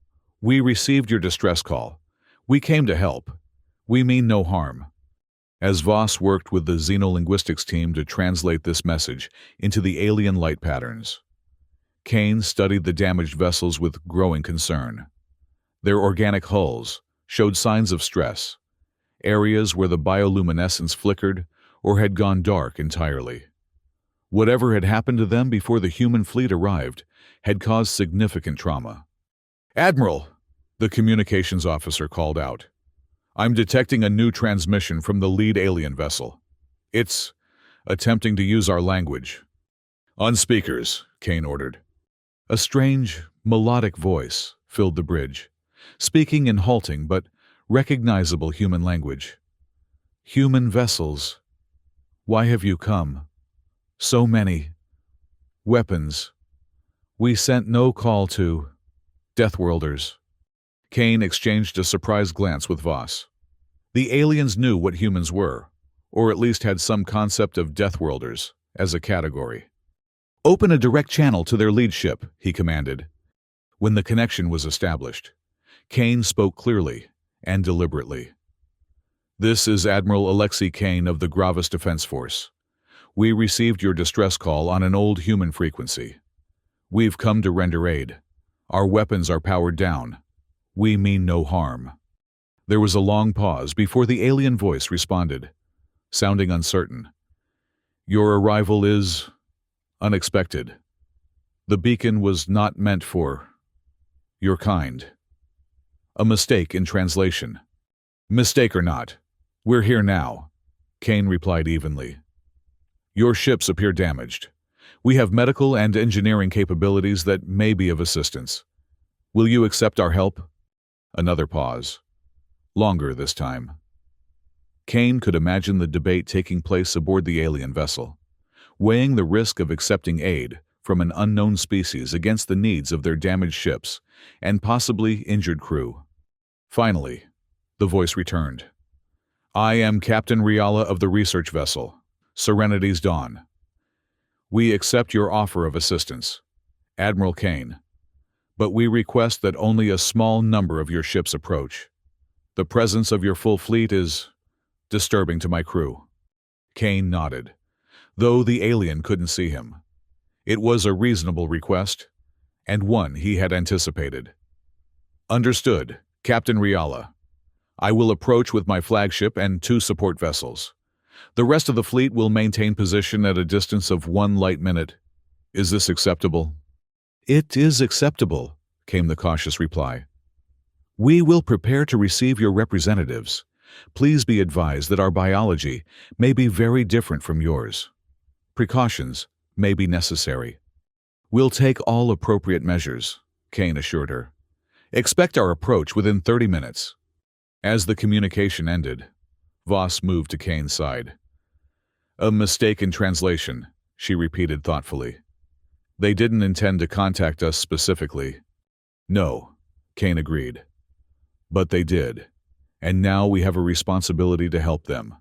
We received your distress call. We came to help. We mean no harm. As Voss worked with the xenolinguistics team to translate this message into the alien light patterns, Kane studied the damaged vessels with growing concern. Their organic hulls showed signs of stress, areas where the bioluminescence flickered or had gone dark entirely. Whatever had happened to them before the human fleet arrived had caused significant trauma. Admiral, the communications officer called out. I'm detecting a new transmission from the lead alien vessel. It's attempting to use our language. On speakers, Kane ordered. A strange, melodic voice filled the bridge, speaking in halting but recognizable human language. Human vessels, why have you come? So many. Weapons. We sent no call to Deathworlders. Kane exchanged a surprised glance with Voss. The aliens knew what humans were, or at least had some concept of Deathworlders as a category. Open a direct channel to their lead ship, he commanded. When the connection was established, Kane spoke clearly and deliberately. This is Admiral Alexei Kane of the Gravis Defense Force. We received your distress call on an old human frequency. We've come to render aid. Our weapons are powered down. We mean no harm." There was a long pause before the alien voice responded, sounding uncertain. "Your arrival is unexpected. The beacon was not meant for your kind. A mistake in translation." "Mistake or not, we're here now," Kane replied evenly. "Your ships appear damaged. We have medical and engineering capabilities that may be of assistance. Will you accept our help?" Another pause. Longer this time. Kane could imagine the debate taking place aboard the alien vessel, weighing the risk of accepting aid from an unknown species against the needs of their damaged ships and possibly injured crew. Finally, the voice returned. "I am Captain Riala of the research vessel, Serenity's Dawn. We accept your offer of assistance, Admiral Kane, but we request that only a small number of your ships approach. The presence of your full fleet is disturbing to my crew." Kane nodded, though the alien couldn't see him. It was a reasonable request, and one he had anticipated. "Understood, Captain Riala. I will approach with my flagship and 2 support vessels. The rest of the fleet will maintain position at a distance of 1 light minute. Is this acceptable?" "It is acceptable," came the cautious reply. "We will prepare to receive your representatives. Please be advised that our biology may be very different from yours. Precautions may be necessary." "We'll take all appropriate measures," Kane assured her. "Expect our approach within 30 minutes. As the communication ended, Voss moved to Kane's side. "A mistake in translation," she repeated thoughtfully. "They didn't intend to contact us specifically." "No," Kane agreed. "But they did, and now we have a responsibility to help them.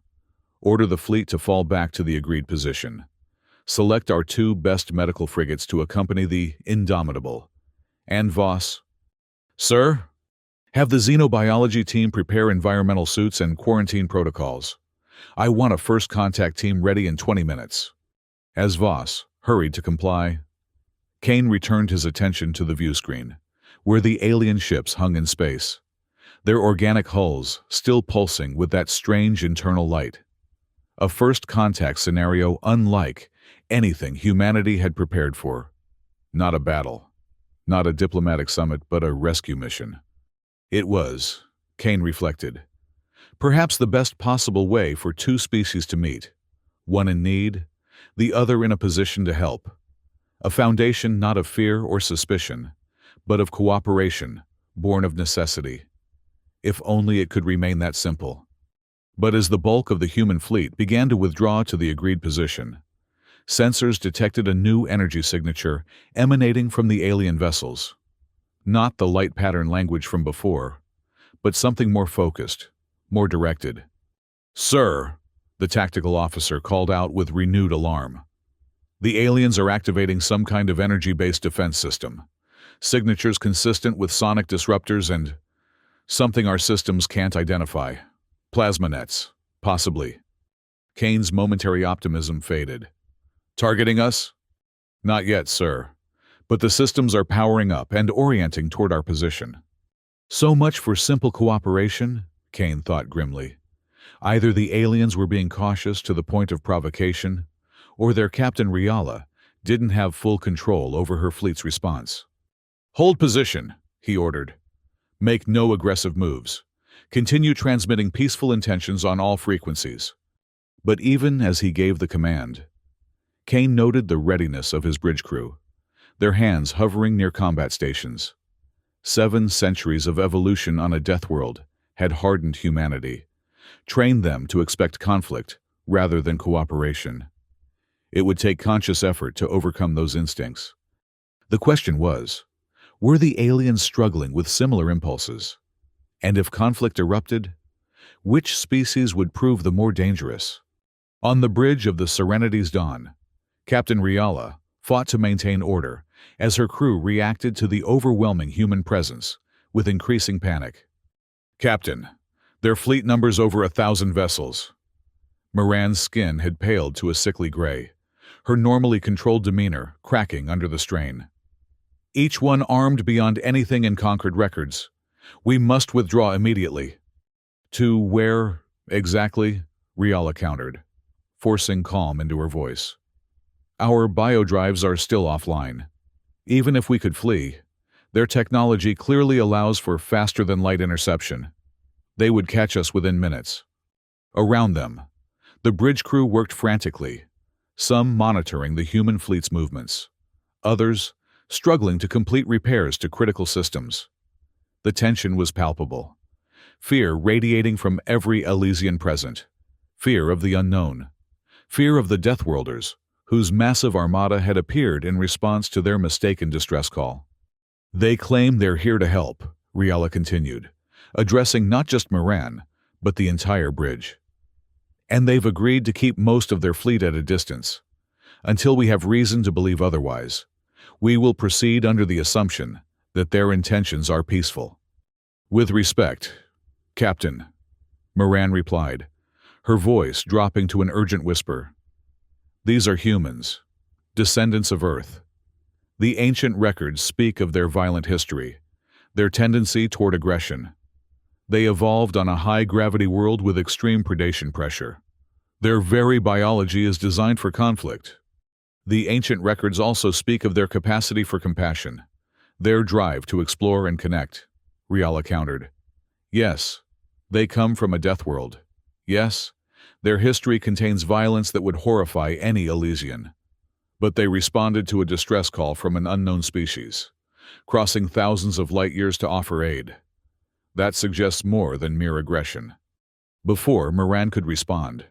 Order the fleet to fall back to the agreed position. Select our 2 best medical frigates to accompany the Indomitable. And Voss." "Sir?" "Have the xenobiology team prepare environmental suits and quarantine protocols. I want a first contact team ready in 20 minutes." As Voss hurried to comply, Kane returned his attention to the view screen, where the alien ships hung in space, their organic hulls still pulsing with that strange internal light. A first contact scenario unlike anything humanity had prepared for. Not a battle, not a diplomatic summit, but a rescue mission. It was, Kane reflected, perhaps the best possible way for 2 species to meet, one in need, the other in a position to help. A foundation not of fear or suspicion, but of cooperation, born of necessity. If only it could remain that simple. But as the bulk of the human fleet began to withdraw to the agreed position, sensors detected a new energy signature emanating from the alien vessels. Not the light pattern language from before, but something more focused, more directed. "Sir," the tactical officer called out with renewed alarm. "The aliens are activating some kind of energy-based defense system. Signatures consistent with sonic disruptors and something our systems can't identify. Plasma nets, possibly." Kane's momentary optimism faded. "Targeting us?" "Not yet, sir. But the systems are powering up and orienting toward our position." So much for simple cooperation, Kane thought grimly. Either the aliens were being cautious to the point of provocation, or their Captain Riala didn't have full control over her fleet's response. "Hold position," he ordered. "Make no aggressive moves. Continue transmitting peaceful intentions on all frequencies." But even as he gave the command, Kane noted the readiness of his bridge crew, their hands hovering near combat stations. 7 centuries of evolution on a death world had hardened humanity, trained them to expect conflict rather than cooperation. It would take conscious effort to overcome those instincts. The question was, were the aliens struggling with similar impulses? And if conflict erupted, which species would prove the more dangerous? On the bridge of the Serenity's Dawn, Captain Riala fought to maintain order as her crew reacted to the overwhelming human presence with increasing panic. "Captain, their fleet numbers over 1,000 vessels. Moran's skin had paled to a sickly gray, her normally controlled demeanor cracking under the strain. Each one armed beyond anything in Conquered records. We must withdraw immediately. To where, exactly? Riala countered, forcing calm into her voice. Our biodrives are still offline. Even if we could flee, their technology clearly allows for faster-than-light interception. They would catch us within minutes. Around them, the bridge crew worked frantically, some monitoring the human fleet's movements, others struggling to complete repairs to critical systems. The tension was palpable, fear radiating from every Elysian present, fear of the unknown, fear of the Deathworlders, whose massive armada had appeared in response to their mistaken distress call. They claim they're here to help, Riala continued, addressing not just Moran, but the entire bridge. And they've agreed to keep most of their fleet at a distance. Until we have reason to believe otherwise, we will proceed under the assumption that their intentions are peaceful. With respect, Captain, Moran replied, her voice dropping to an urgent whisper. These are humans, descendants of Earth. The ancient records speak of their violent history, their tendency toward aggression. They evolved on a high-gravity world with extreme predation pressure. Their very biology is designed for conflict. The ancient records also speak of their capacity for compassion, their drive to explore and connect, Riala countered. Yes, they come from a death world. Yes, their history contains violence that would horrify any Elysian. But they responded to a distress call from an unknown species, crossing thousands of light years to offer aid. That suggests more than mere aggression. Before Moran could respond,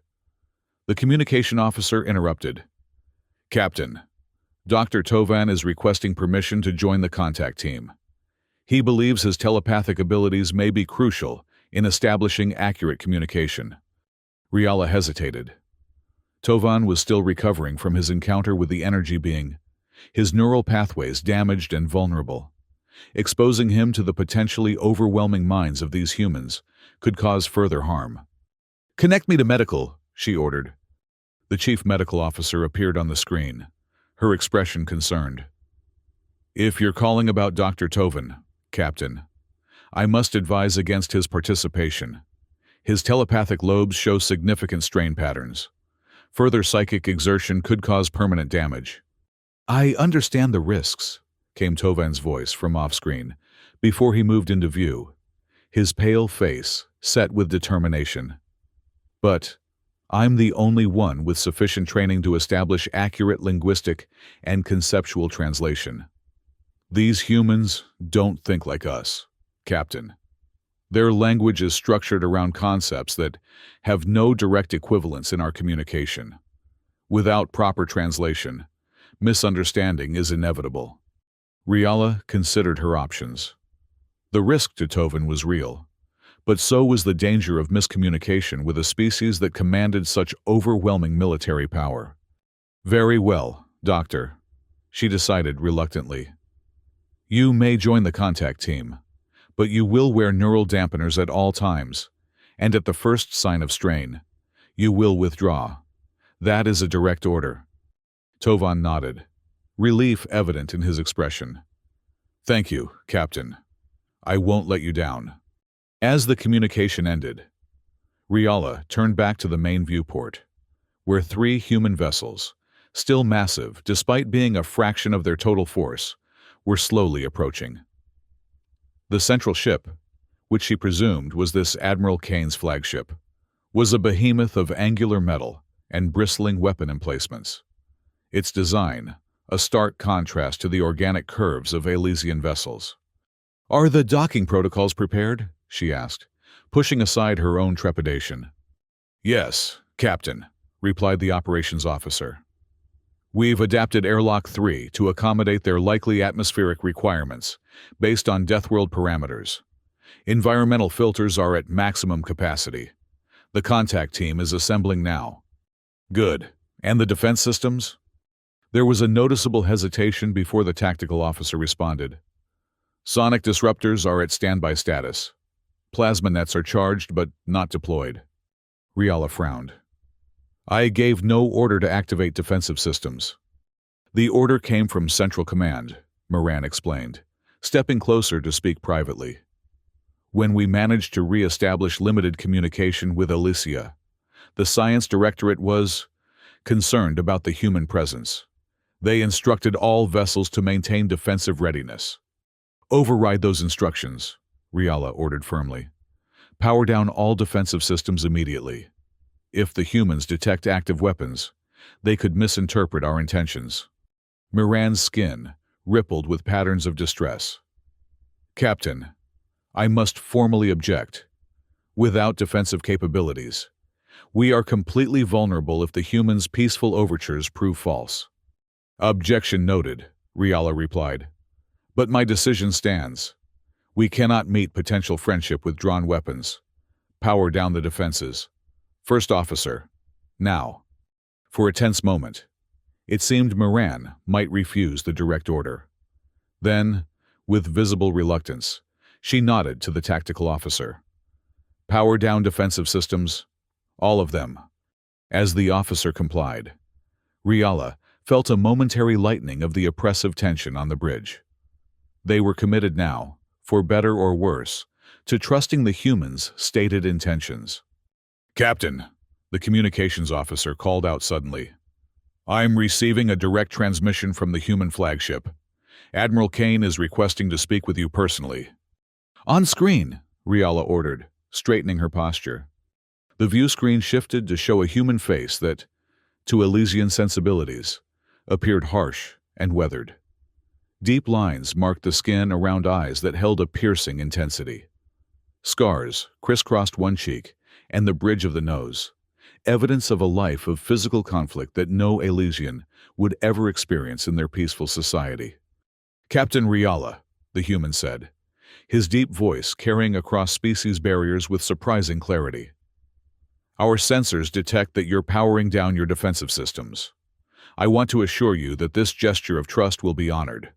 the communication officer interrupted. Captain, Dr. Tovan is requesting permission to join the contact team. He believes his telepathic abilities may be crucial in establishing accurate communication. Riala hesitated. Tovan was still recovering from his encounter with the energy being, his neural pathways damaged and vulnerable. Exposing him to the potentially overwhelming minds of these humans could cause further harm. Connect me to medical, she ordered. The chief medical officer appeared on the screen, her expression concerned. If you're calling about Dr. Tovan, Captain, I must advise against his participation. His telepathic lobes show significant strain patterns. Further psychic exertion could cause permanent damage. I understand the risks, came Tovan's voice from off-screen, before he moved into view, his pale face set with determination. But I'm the only one with sufficient training to establish accurate linguistic and conceptual translation. These humans don't think like us, Captain. Their language is structured around concepts that have no direct equivalence in our communication. Without proper translation, misunderstanding is inevitable. Riala considered her options. The risk to Tovan was real, but so was the danger of miscommunication with a species that commanded such overwhelming military power. Very well, Doctor, she decided reluctantly. You may join the contact team, but you will wear neural dampeners at all times, and at the first sign of strain, you will withdraw. That is a direct order. Tovan nodded, relief evident in his expression. Thank you, Captain. I won't let you down. As the communication ended, Riala turned back to the main viewport, where 3 human vessels, still massive despite being a fraction of their total force, were slowly approaching. The central ship, which she presumed was this Admiral Kane's flagship, was a behemoth of angular metal and bristling weapon emplacements. Its design, a stark contrast to the organic curves of Elysian vessels. Are the docking protocols prepared? She asked, pushing aside her own trepidation. Yes, Captain, replied the operations officer. We've adapted Airlock 3 to accommodate their likely atmospheric requirements, based on Deathworld parameters. Environmental filters are at maximum capacity. The contact team is assembling now. Good. And the defense systems? There was a noticeable hesitation before the tactical officer responded. Sonic disruptors are at standby status. Plasma nets are charged but not deployed. Riala frowned. I gave no order to activate defensive systems. The order came from Central Command, Moran explained, stepping closer to speak privately. When we managed to re-establish limited communication with Alicia, the Science Directorate was concerned about the human presence. They instructed all vessels to maintain defensive readiness. Override those instructions, Riala ordered firmly. Power down all defensive systems immediately. If the humans detect active weapons, they could misinterpret our intentions. Moran's skin rippled with patterns of distress. Captain, I must formally object. Without defensive capabilities, we are completely vulnerable if the humans' peaceful overtures prove false. Objection noted, Riala replied. But my decision stands. We cannot meet potential friendship with drawn weapons. Power down the defenses. First officer, now. For a tense moment, it seemed Moran might refuse the direct order. Then, with visible reluctance, she nodded to the tactical officer. Power down defensive systems, all of them. As the officer complied, Riala felt a momentary lightening of the oppressive tension on the bridge. They were committed now, for better or worse, to trusting the humans' stated intentions. Captain, the communications officer called out suddenly. I'm receiving a direct transmission from the human flagship. Admiral Kane is requesting to speak with you personally. On screen, Riala ordered, straightening her posture. The view screen shifted to show a human face that, to Elysian sensibilities, appeared harsh and weathered. Deep lines marked the skin around eyes that held a piercing intensity. Scars crisscrossed one cheek and the bridge of the nose, evidence of a life of physical conflict that no Elysian would ever experience in their peaceful society. Captain Riala, the human said, his deep voice carrying across species barriers with surprising clarity. Our sensors detect that you're powering down your defensive systems. I want to assure you that this gesture of trust will be honored.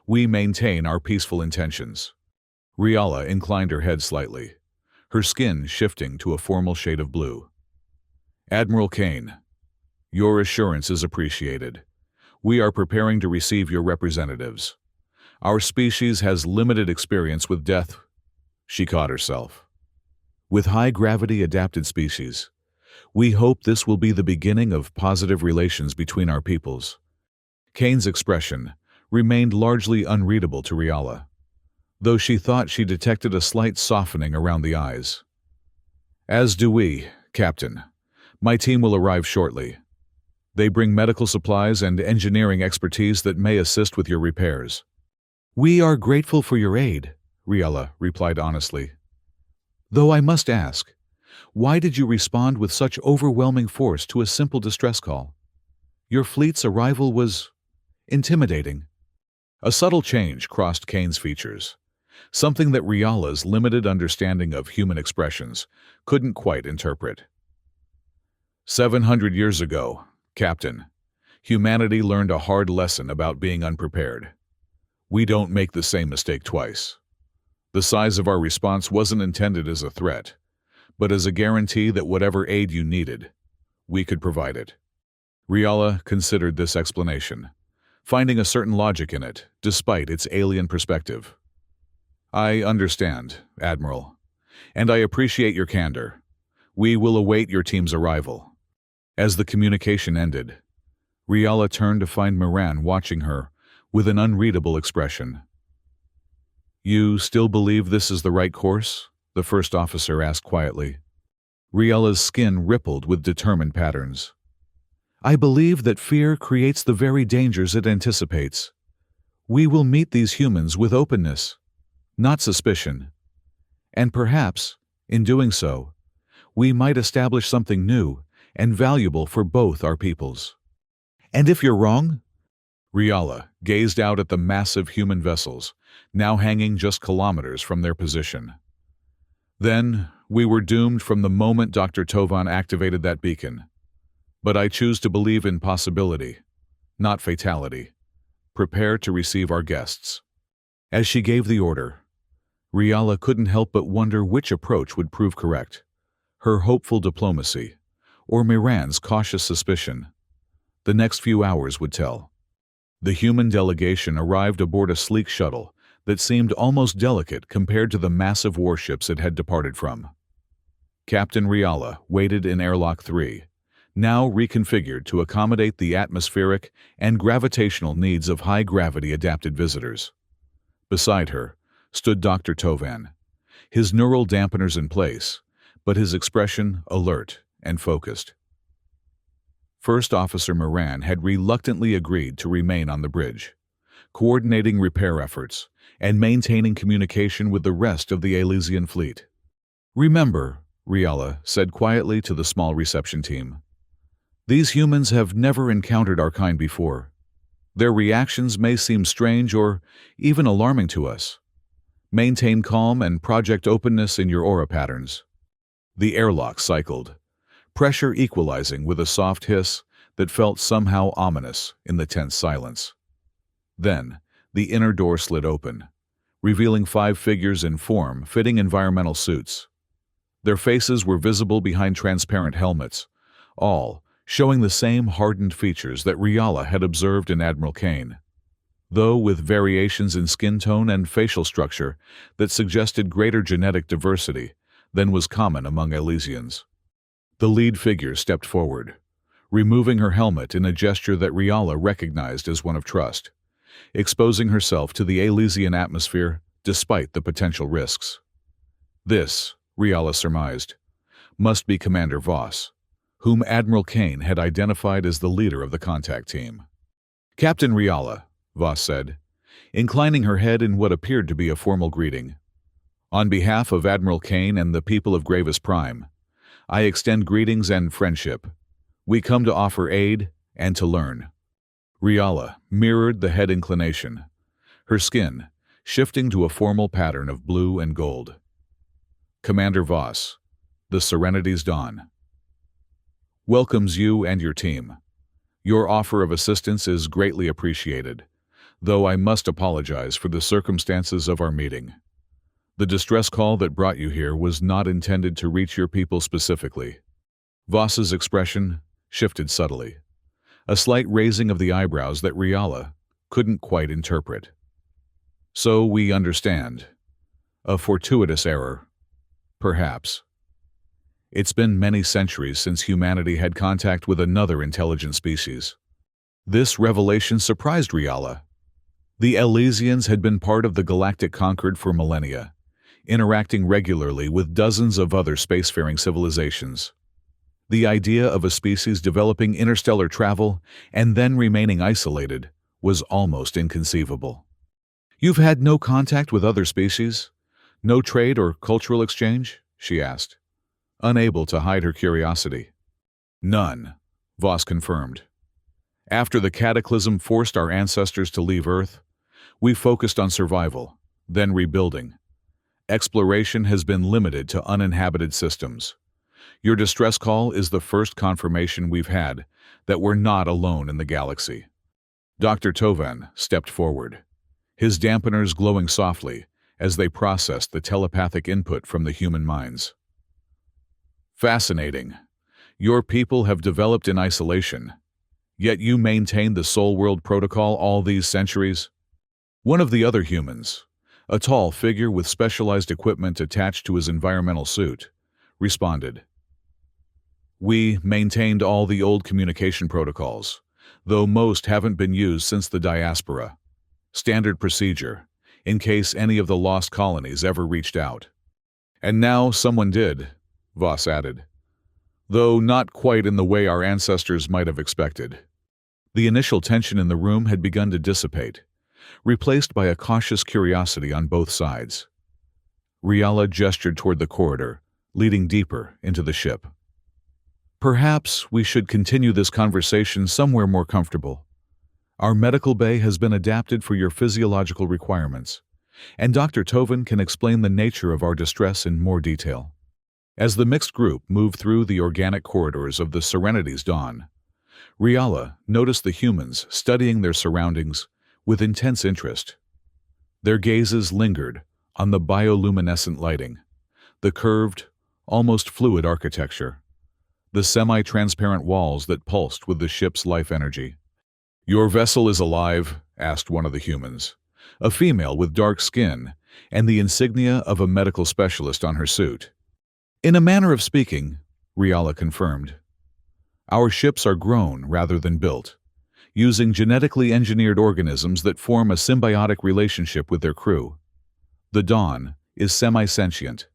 We maintain our peaceful intentions. Riala inclined her head slightly, her skin shifting to a formal shade of blue. Admiral Kane, your assurance is appreciated. We are preparing to receive your representatives. Our species has limited experience with death. She caught herself. With high-gravity adapted species, we hope this will be the beginning of positive relations between our peoples. Kane's expression remained largely unreadable to Riala, though she thought she detected a slight softening around the eyes. As do we, Captain. My team will arrive shortly. They bring medical supplies and engineering expertise that may assist with your repairs. We are grateful for your aid, Riala replied honestly. Though I must ask, why did you respond with such overwhelming force to a simple distress call? Your fleet's arrival was intimidating. A subtle change crossed Kane's features, something that Riala's limited understanding of human expressions couldn't quite interpret. 700 years ago, Captain, humanity learned a hard lesson about being unprepared. We don't make the same mistake twice. The size of our response wasn't intended as a threat, but as a guarantee that whatever aid you needed, we could provide it. Riala considered this explanation, finding a certain logic in it, despite its alien perspective. I understand, Admiral, and I appreciate your candor. We will await your team's arrival. As the communication ended, Riala turned to find Moran watching her with an unreadable expression. You still believe this is the right course? The first officer asked quietly. Riala's skin rippled with determined patterns. I believe that fear creates the very dangers it anticipates. We will meet these humans with openness, not suspicion. And perhaps, in doing so, we might establish something new and valuable for both our peoples. And if you're wrong? Riala gazed out at the massive human vessels, now hanging just kilometers from their position. Then, we were doomed from the moment Dr. Tovan activated that beacon. But I choose to believe in possibility, not fatality. Prepare to receive our guests. As she gave the order, Riala couldn't help but wonder which approach would prove correct, her hopeful diplomacy, or Miran's cautious suspicion? The next few hours would tell. The human delegation arrived aboard a sleek shuttle that seemed almost delicate compared to the massive warships it had departed from. Captain Riala waited in Airlock 3, now reconfigured to accommodate the atmospheric and gravitational needs of high-gravity adapted visitors. Beside her stood Dr. Tovan, his neural dampeners in place, but his expression alert and focused. First Officer Moran had reluctantly agreed to remain on the bridge, coordinating repair efforts and maintaining communication with the rest of the Elysian fleet. "Remember," Riala said quietly to the small reception team, "these humans have never encountered our kind before. Their reactions may seem strange or even alarming to us. Maintain calm and project openness in your aura patterns." The airlock cycled, pressure equalizing with a soft hiss that felt somehow ominous in the tense silence. Then, the inner door slid open, revealing 5 figures in form-fitting environmental suits. Their faces were visible behind transparent helmets, all showing the same hardened features that Riala had observed in Admiral Kane, though with variations in skin tone and facial structure that suggested greater genetic diversity than was common among Elysians. The lead figure stepped forward, removing her helmet in a gesture that Riala recognized as one of trust, exposing herself to the Elysian atmosphere despite the potential risks. This, Riala surmised, must be Commander Voss, whom Admiral Kane had identified as the leader of the contact team. "Captain Riala," Voss said, inclining her head in what appeared to be a formal greeting. "On behalf of Admiral Kane and the people of Gravis Prime, I extend greetings and friendship. We come to offer aid and to learn." Riala mirrored the head inclination, her skin shifting to a formal pattern of blue and gold. "Commander Voss, the Serenity's Dawn, welcomes you and your team. Your offer of assistance is greatly appreciated, though I must apologize for the circumstances of our meeting. The distress call that brought you here was not intended to reach your people specifically." Voss's expression shifted subtly, a slight raising of the eyebrows that Riala couldn't quite interpret. "So we understand. A fortuitous error, perhaps. It's been many centuries since humanity had contact with another intelligent species." This revelation surprised Riala. The Elysians had been part of the Galactic Concord for millennia, interacting regularly with dozens of other spacefaring civilizations. The idea of a species developing interstellar travel and then remaining isolated was almost inconceivable. "You've had no contact with other species? No trade or cultural exchange?" she asked, unable to hide her curiosity. "None," Voss confirmed. "After the cataclysm forced our ancestors to leave Earth, we focused on survival, then rebuilding. Exploration has been limited to uninhabited systems. Your distress call is the first confirmation we've had that we're not alone in the galaxy." Dr. Tovan stepped forward, his dampeners glowing softly as they processed the telepathic input from the human minds. "Fascinating. Your people have developed in isolation, yet you maintained the Soul World Protocol all these centuries?" One of the other humans, a tall figure with specialized equipment attached to his environmental suit, responded. "We maintained all the old communication protocols, though most haven't been used since the diaspora. Standard procedure, in case any of the lost colonies ever reached out. And now someone did," Voss added, "though not quite in the way our ancestors might have expected." The initial tension in the room had begun to dissipate, replaced by a cautious curiosity on both sides. Riala gestured toward the corridor, leading deeper into the ship. "Perhaps we should continue this conversation somewhere more comfortable. Our medical bay has been adapted for your physiological requirements, and Dr. Tovan can explain the nature of our distress in more detail." As the mixed group moved through the organic corridors of the Serenity's Dawn, Riala noticed the humans studying their surroundings with intense interest. Their gazes lingered on the bioluminescent lighting, the curved, almost fluid architecture, the semi-transparent walls that pulsed with the ship's life energy. "Your vessel is alive?" asked one of the humans, a female with dark skin and the insignia of a medical specialist on her suit. "In a manner of speaking," Riala confirmed. "Our ships are grown rather than built, using genetically engineered organisms that form a symbiotic relationship with their crew. The Dawn is semi-sentient,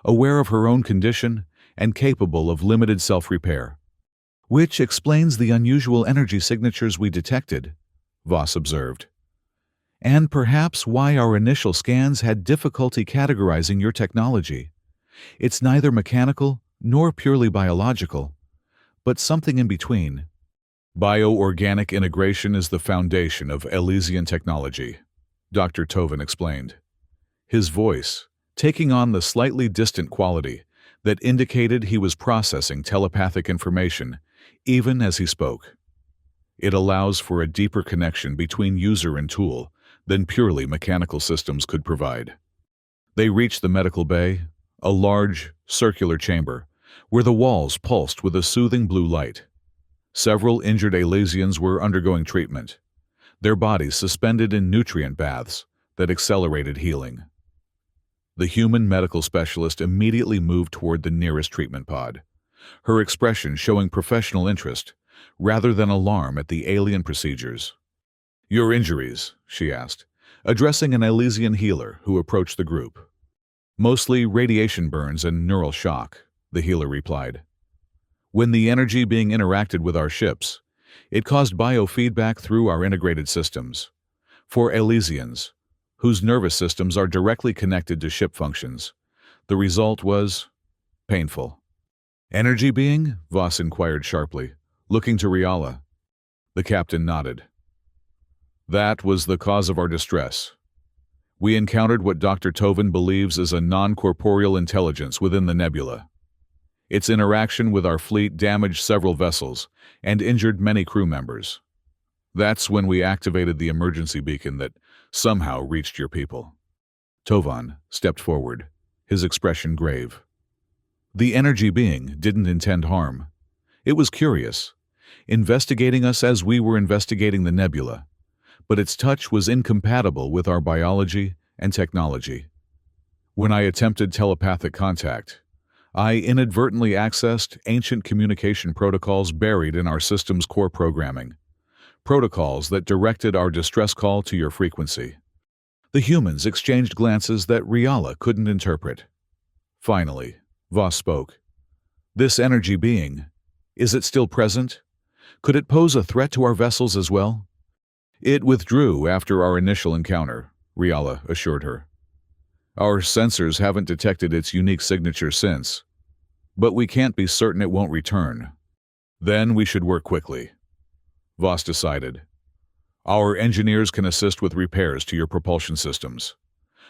aware of her own condition and capable of limited self-repair." "Which explains the unusual energy signatures we detected," Voss observed. "And perhaps why our initial scans had difficulty categorizing your technology. It's neither mechanical nor purely biological, but something in between." "Bioorganic integration is the foundation of Elysian technology," Dr. Tovin explained, his voice taking on the slightly distant quality that indicated he was processing telepathic information even as he spoke. "It allows for a deeper connection between user and tool than purely mechanical systems could provide." They reached the medical bay, a large, circular chamber, where the walls pulsed with a soothing blue light. Several injured Elysians were undergoing treatment, their bodies suspended in nutrient baths that accelerated healing. The human medical specialist immediately moved toward the nearest treatment pod, her expression showing professional interest rather than alarm at the alien procedures. "Your injuries?" she asked, addressing an Elysian healer who approached the group. "Mostly radiation burns and neural shock," the healer replied. "When the energy being interacted with our ships, it caused biofeedback through our integrated systems. For Elysians, whose nervous systems are directly connected to ship functions, the result was painful." "Energy being?" Voss inquired sharply, looking to Riala. The captain nodded. "That was the cause of our distress. We encountered what Dr. Tovin believes is a non-corporeal intelligence within the nebula. Its interaction with our fleet damaged several vessels and injured many crew members. That's when we activated the emergency beacon that somehow reached your people." Tovan stepped forward, his expression grave. "The energy being didn't intend harm. It was curious, investigating us as we were investigating the nebula, but its touch was incompatible with our biology and technology. When I attempted telepathic contact, I inadvertently accessed ancient communication protocols buried in our system's core programming, protocols that directed our distress call to your frequency." The humans exchanged glances that Riala couldn't interpret. Finally, Voss spoke. "This energy being, is it still present? Could it pose a threat to our vessels as well?" "It withdrew after our initial encounter," Riala assured her. "Our sensors haven't detected its unique signature since, but we can't be certain it won't return." "Then we should work quickly," Voss decided. "Our engineers can assist with repairs to your propulsion systems.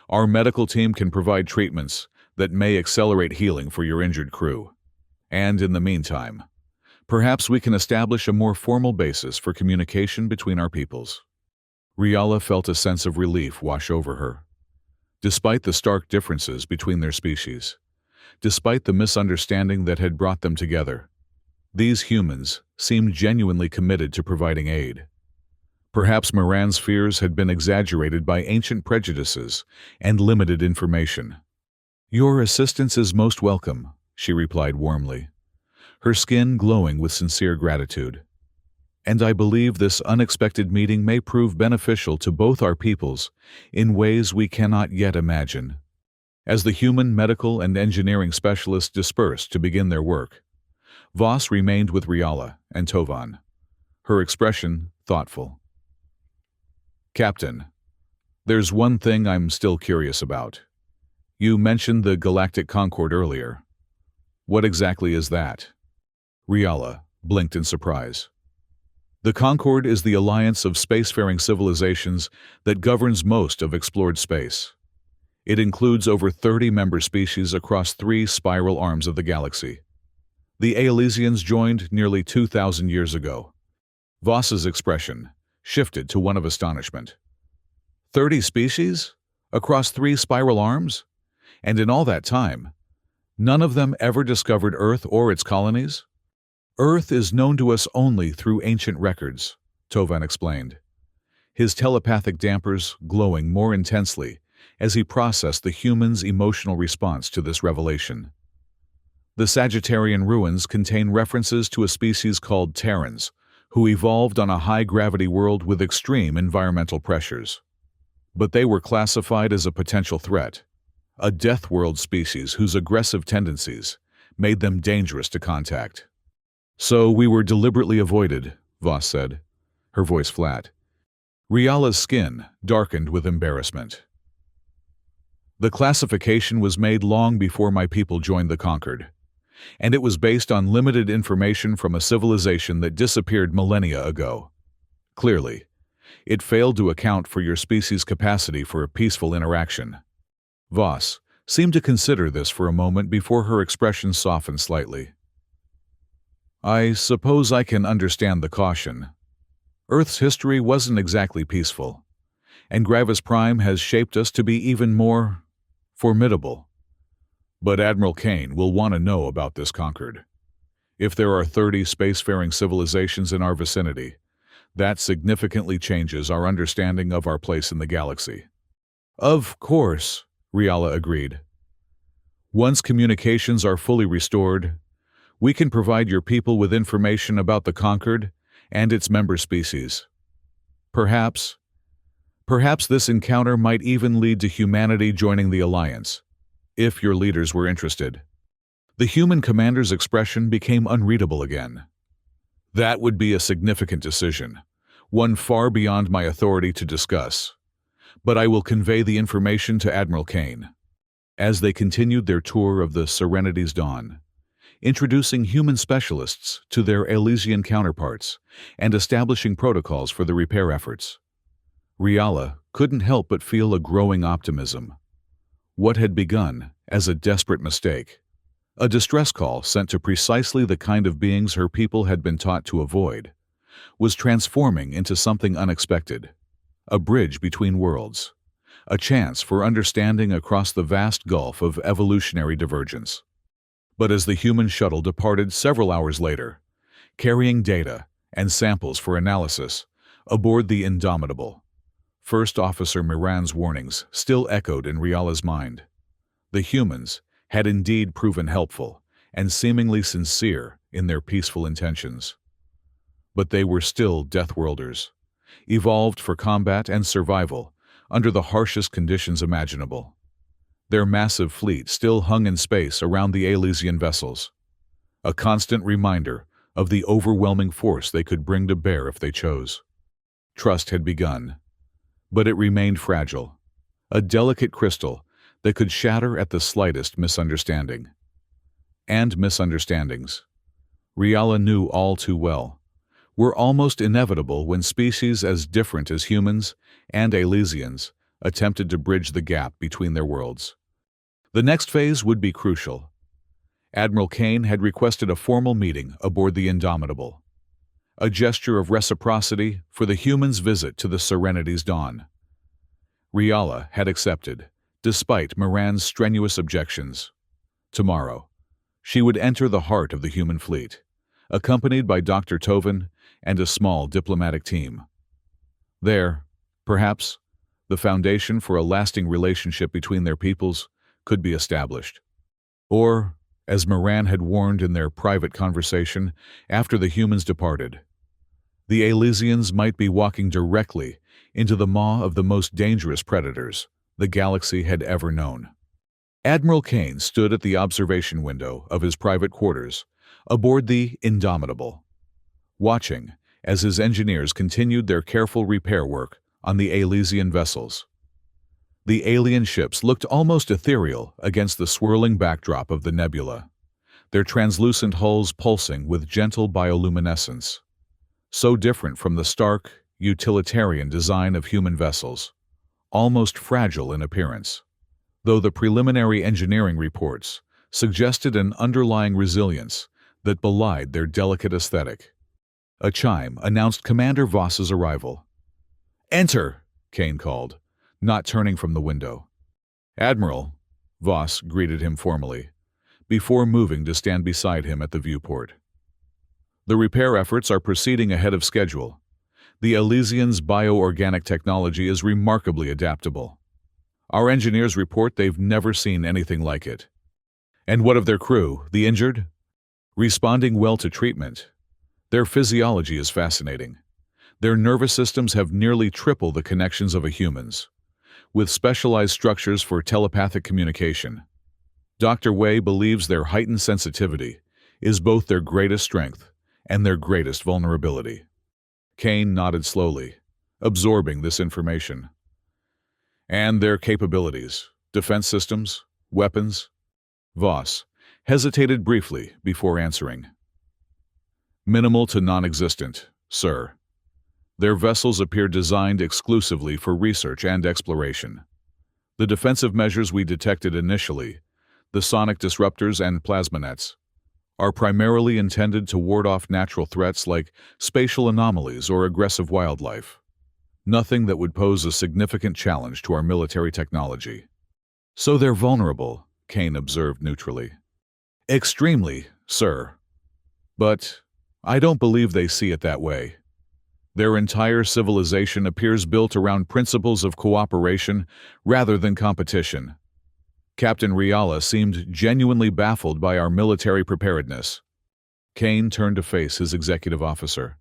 Our medical team can provide treatments that may accelerate healing for your injured crew. And in the meantime, perhaps we can establish a more formal basis for communication between our peoples." Riala felt a sense of relief wash over her. Despite the stark differences between their species, despite the misunderstanding that had brought them together, these humans seemed genuinely committed to providing aid. Perhaps Moran's fears had been exaggerated by ancient prejudices and limited information. "Your assistance is most welcome," she replied warmly, her skin glowing with sincere gratitude. "And I believe this unexpected meeting may prove beneficial to both our peoples in ways we cannot yet imagine." As the human, medical, and engineering specialists dispersed to begin their work, Voss remained with Riala and Tovan, her expression thoughtful. "Captain, there's one thing I'm still curious about. You mentioned the Galactic Concord earlier. What exactly is that?" Riala blinked in surprise. "The Concord is the alliance of spacefaring civilizations that governs most of explored space. It includes over 30 member species across 3 spiral arms of the galaxy. The Elysians joined nearly 2,000 years ago." Voss's expression shifted to one of astonishment. 30 species? Across 3 spiral arms? And in all that time, none of them ever discovered Earth or its colonies? Earth is known to us only through ancient records, Tovan explained, his telepathic dampers glowing more intensely as he processed the human's emotional response to this revelation. The Sagittarian ruins contain references to a species called Terrans, who evolved on a high-gravity world with extreme environmental pressures. But they were classified as a potential threat, a Deathworld species whose aggressive tendencies made them dangerous to contact. So we were deliberately avoided, Voss said, her voice flat. Riala's skin darkened with embarrassment. The classification was made long before my people joined the Conquered, and it was based on limited information from a civilization that disappeared millennia ago. Clearly, it failed to account for your species' capacity for a peaceful interaction. Voss seemed to consider this for a moment before her expression softened slightly. I suppose I can understand the caution. Earth's history wasn't exactly peaceful, and Gravis Prime has shaped us to be even more formidable. But Admiral Kane will want to know about this Conquered. If there are 30 spacefaring civilizations in our vicinity, that significantly changes our understanding of our place in the galaxy. Of course, Riala agreed. Once communications are fully restored, we can provide your people with information about the Conquered and its member species. Perhaps this encounter might even lead to humanity joining the Alliance, if your leaders were interested. The human commander's expression became unreadable again. That would be a significant decision, one far beyond my authority to discuss, but I will convey the information to Admiral Kane. As they continued their tour of the Serenity's Dawn, introducing human specialists to their Elysian counterparts and establishing protocols for the repair efforts, Riala couldn't help but feel a growing optimism. What had begun as a desperate mistake, a distress call sent to precisely the kind of beings her people had been taught to avoid, was transforming into something unexpected, a bridge between worlds, a chance for understanding across the vast gulf of evolutionary divergence. But as the human shuttle departed several hours later, carrying data and samples for analysis aboard the Indomitable, First Officer Moran's warnings still echoed in Riala's mind. The humans had indeed proven helpful and seemingly sincere in their peaceful intentions. But they were still Deathworlders, evolved for combat and survival under the harshest conditions imaginable. Their massive fleet still hung in space around the Elysian vessels, a constant reminder of the overwhelming force they could bring to bear if they chose. Trust had begun, but it remained fragile, a delicate crystal that could shatter at the slightest misunderstanding. And misunderstandings, Riala knew all too well, were almost inevitable when species as different as humans and Elysians attempted to bridge the gap between their worlds. The next phase would be crucial. Admiral Kane had requested a formal meeting aboard the Indomitable, a gesture of reciprocity for the humans' visit to the Serenity's Dawn. Riala had accepted, despite Moran's strenuous objections. Tomorrow, she would enter the heart of the human fleet, accompanied by Dr. Tovan and a small diplomatic team. There, perhaps, the foundation for a lasting relationship between their peoples could be established. Or, as Moran had warned in their private conversation after the humans departed, the Elysians might be walking directly into the maw of the most dangerous predators the galaxy had ever known. Admiral Kane stood at the observation window of his private quarters aboard the Indomitable, watching as his engineers continued their careful repair work on the Elysian vessels. The alien ships looked almost ethereal against the swirling backdrop of the nebula, their translucent hulls pulsing with gentle bioluminescence, so different from the stark, utilitarian design of human vessels, almost fragile in appearance, though the preliminary engineering reports suggested an underlying resilience that belied their delicate aesthetic. A chime announced Commander Voss's arrival. "Enter," Kane called, not turning from the window. "Admiral," Voss greeted him formally, before moving to stand beside him at the viewport. The repair efforts are proceeding ahead of schedule. The Elysian's bioorganic technology is remarkably adaptable. Our engineers report they've never seen anything like it. And what of their crew, the injured? Responding well to treatment. Their physiology is fascinating. Their nervous systems have nearly triple the connections of a human's, with specialized structures for telepathic communication. Dr. Wei believes their heightened sensitivity is both their greatest strength and their greatest vulnerability. Kane nodded slowly, absorbing this information. And their capabilities, defense systems, weapons? Voss hesitated briefly before answering. Minimal to non-existent, sir. Their vessels appear designed exclusively for research and exploration. The defensive measures we detected initially, the sonic disruptors and plasmanets, are primarily intended to ward off natural threats like spatial anomalies or aggressive wildlife. Nothing that would pose a significant challenge to our military technology. So they're vulnerable, Kane observed neutrally. Extremely, sir. But I don't believe they see it that way. Their entire civilization appears built around principles of cooperation rather than competition. Captain Riala seemed genuinely baffled by our military preparedness. Kane turned to face his executive officer,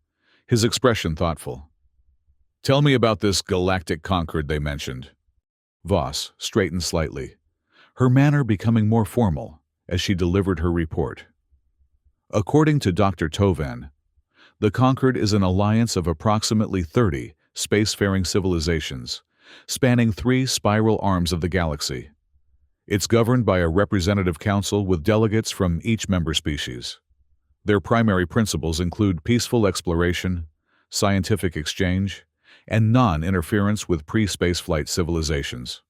his expression thoughtful. Tell me about this galactic Concord they mentioned. Voss straightened slightly, her manner becoming more formal as she delivered her report. According to Dr. Tovan, the Concord is an alliance of approximately 30 spacefaring civilizations, spanning 3 spiral arms of the galaxy. It's governed by a representative council with delegates from each member species. Their primary principles include peaceful exploration, scientific exchange, and non-interference with pre-spaceflight civilizations.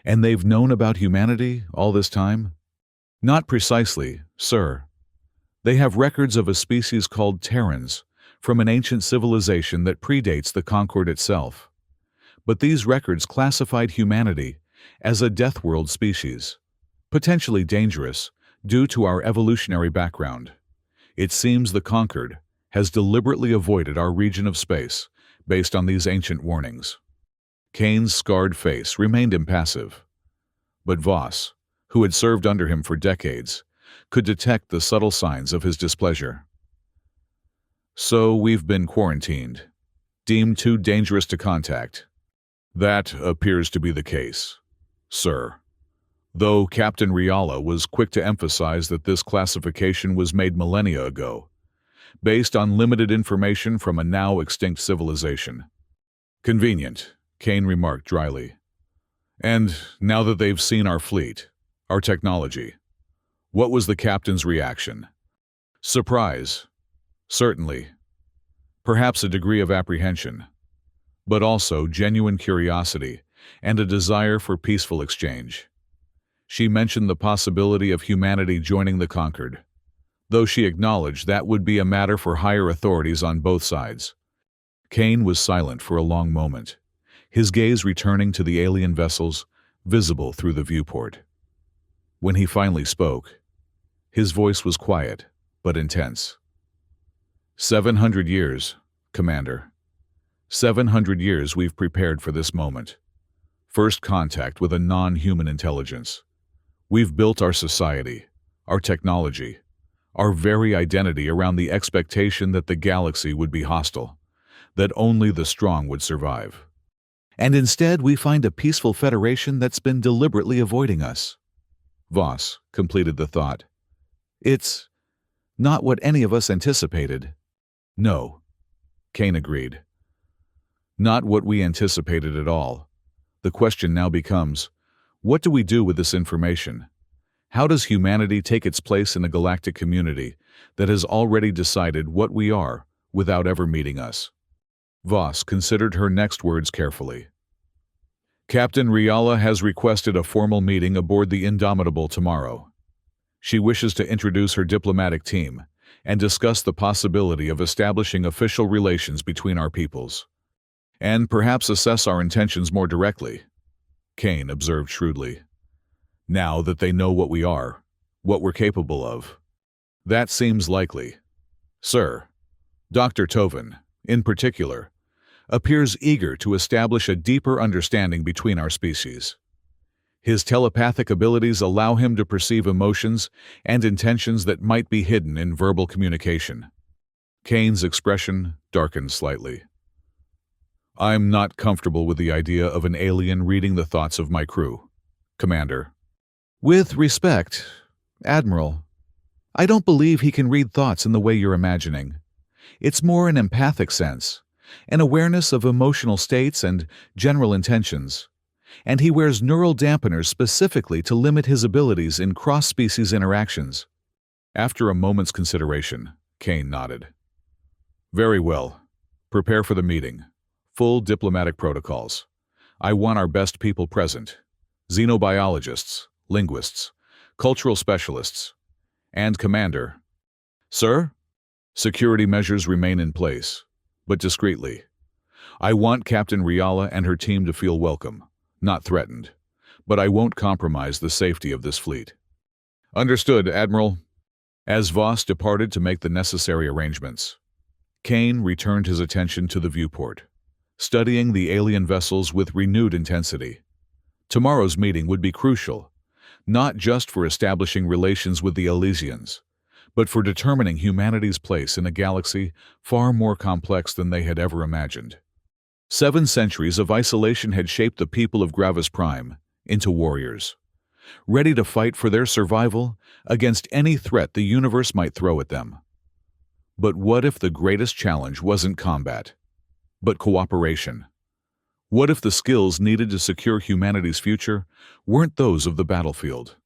And they've known about humanity all this time? Not precisely, sir. They have records of a species called Terrans from an ancient civilization that predates the Concord itself. But these records classified humanity as a Deathworld species, potentially dangerous due to our evolutionary background. It seems the Concord has deliberately avoided our region of space based on these ancient warnings. Kane's scarred face remained impassive, but Voss, who had served under him for decades, could detect the subtle signs of his displeasure. So we've been quarantined, deemed too dangerous to contact. That appears to be the case, sir. Though Captain Riala was quick to emphasize that this classification was made millennia ago, based on limited information from a now extinct civilization. Convenient, Kane remarked dryly. And now that they've seen our fleet, our technology, what was the captain's reaction? Surprise. Certainly. Perhaps a degree of apprehension, but also genuine curiosity and a desire for peaceful exchange. She mentioned the possibility of humanity joining the Concord, though she acknowledged that would be a matter for higher authorities on both sides. Kane was silent for a long moment, his gaze returning to the alien vessels visible through the viewport. When he finally spoke, his voice was quiet but intense. 700 years, Commander. 700 years we've prepared for this moment. First contact with a non-human intelligence. We've built our society, our technology, our very identity around the expectation that the galaxy would be hostile, that only the strong would survive. And instead we find a peaceful federation that's been deliberately avoiding us. Voss completed the thought. It's not what any of us anticipated. No, Kane agreed. Not what we anticipated at all. The question now becomes, what do we do with this information? How does humanity take its place in a galactic community that has already decided what we are without ever meeting us? Voss considered her next words carefully. Captain Riala has requested a formal meeting aboard the Indomitable tomorrow. She wishes to introduce her diplomatic team and discuss the possibility of establishing official relations between our peoples, and perhaps assess our intentions more directly, Kane observed shrewdly. Now that they know what we are, what we're capable of. That seems likely. Sir, Dr. Tovan, in particular, appears eager to establish a deeper understanding between our species. His telepathic abilities allow him to perceive emotions and intentions that might be hidden in verbal communication. Kane's expression darkened slightly. I'm not comfortable with the idea of an alien reading the thoughts of my crew, Commander. With respect, Admiral, I don't believe he can read thoughts in the way you're imagining. It's more an empathic sense, an awareness of emotional states and general intentions. And he wears neural dampeners specifically to limit his abilities in cross-species interactions. After a moment's consideration, Kane nodded. Very well. Prepare for the meeting. Full diplomatic protocols. I want our best people present. Xenobiologists, linguists, cultural specialists, and Commander. Sir? Security measures remain in place, but discreetly. I want Captain Riala and her team to feel welcome, not threatened, but I won't compromise the safety of this fleet. Understood, Admiral. As Voss departed to make the necessary arrangements, Kane returned his attention to the viewport, studying the alien vessels with renewed intensity. Tomorrow's meeting would be crucial, not just for establishing relations with the Elysians, but for determining humanity's place in a galaxy far more complex than they had ever imagined. 7 centuries of isolation had shaped the people of Gravis Prime into warriors, ready to fight for their survival against any threat the universe might throw at them. But what if the greatest challenge wasn't combat, but cooperation? What if the skills needed to secure humanity's future weren't those of the battlefield,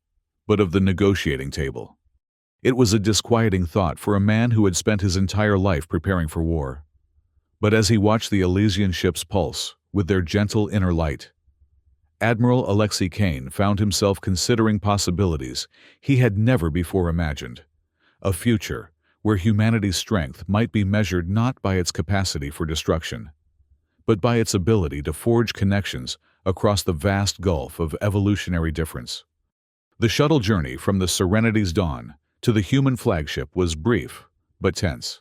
but of the negotiating table? It was a disquieting thought for a man who had spent his entire life preparing for war. But as he watched the Elysian ships pulse with their gentle inner light, Admiral Alexei Kane found himself considering possibilities he had never before imagined. A future where humanity's strength might be measured not by its capacity for destruction, but by its ability to forge connections across the vast gulf of evolutionary difference. The shuttle journey from the Serenity's dawn to the human flagship was brief, but tense.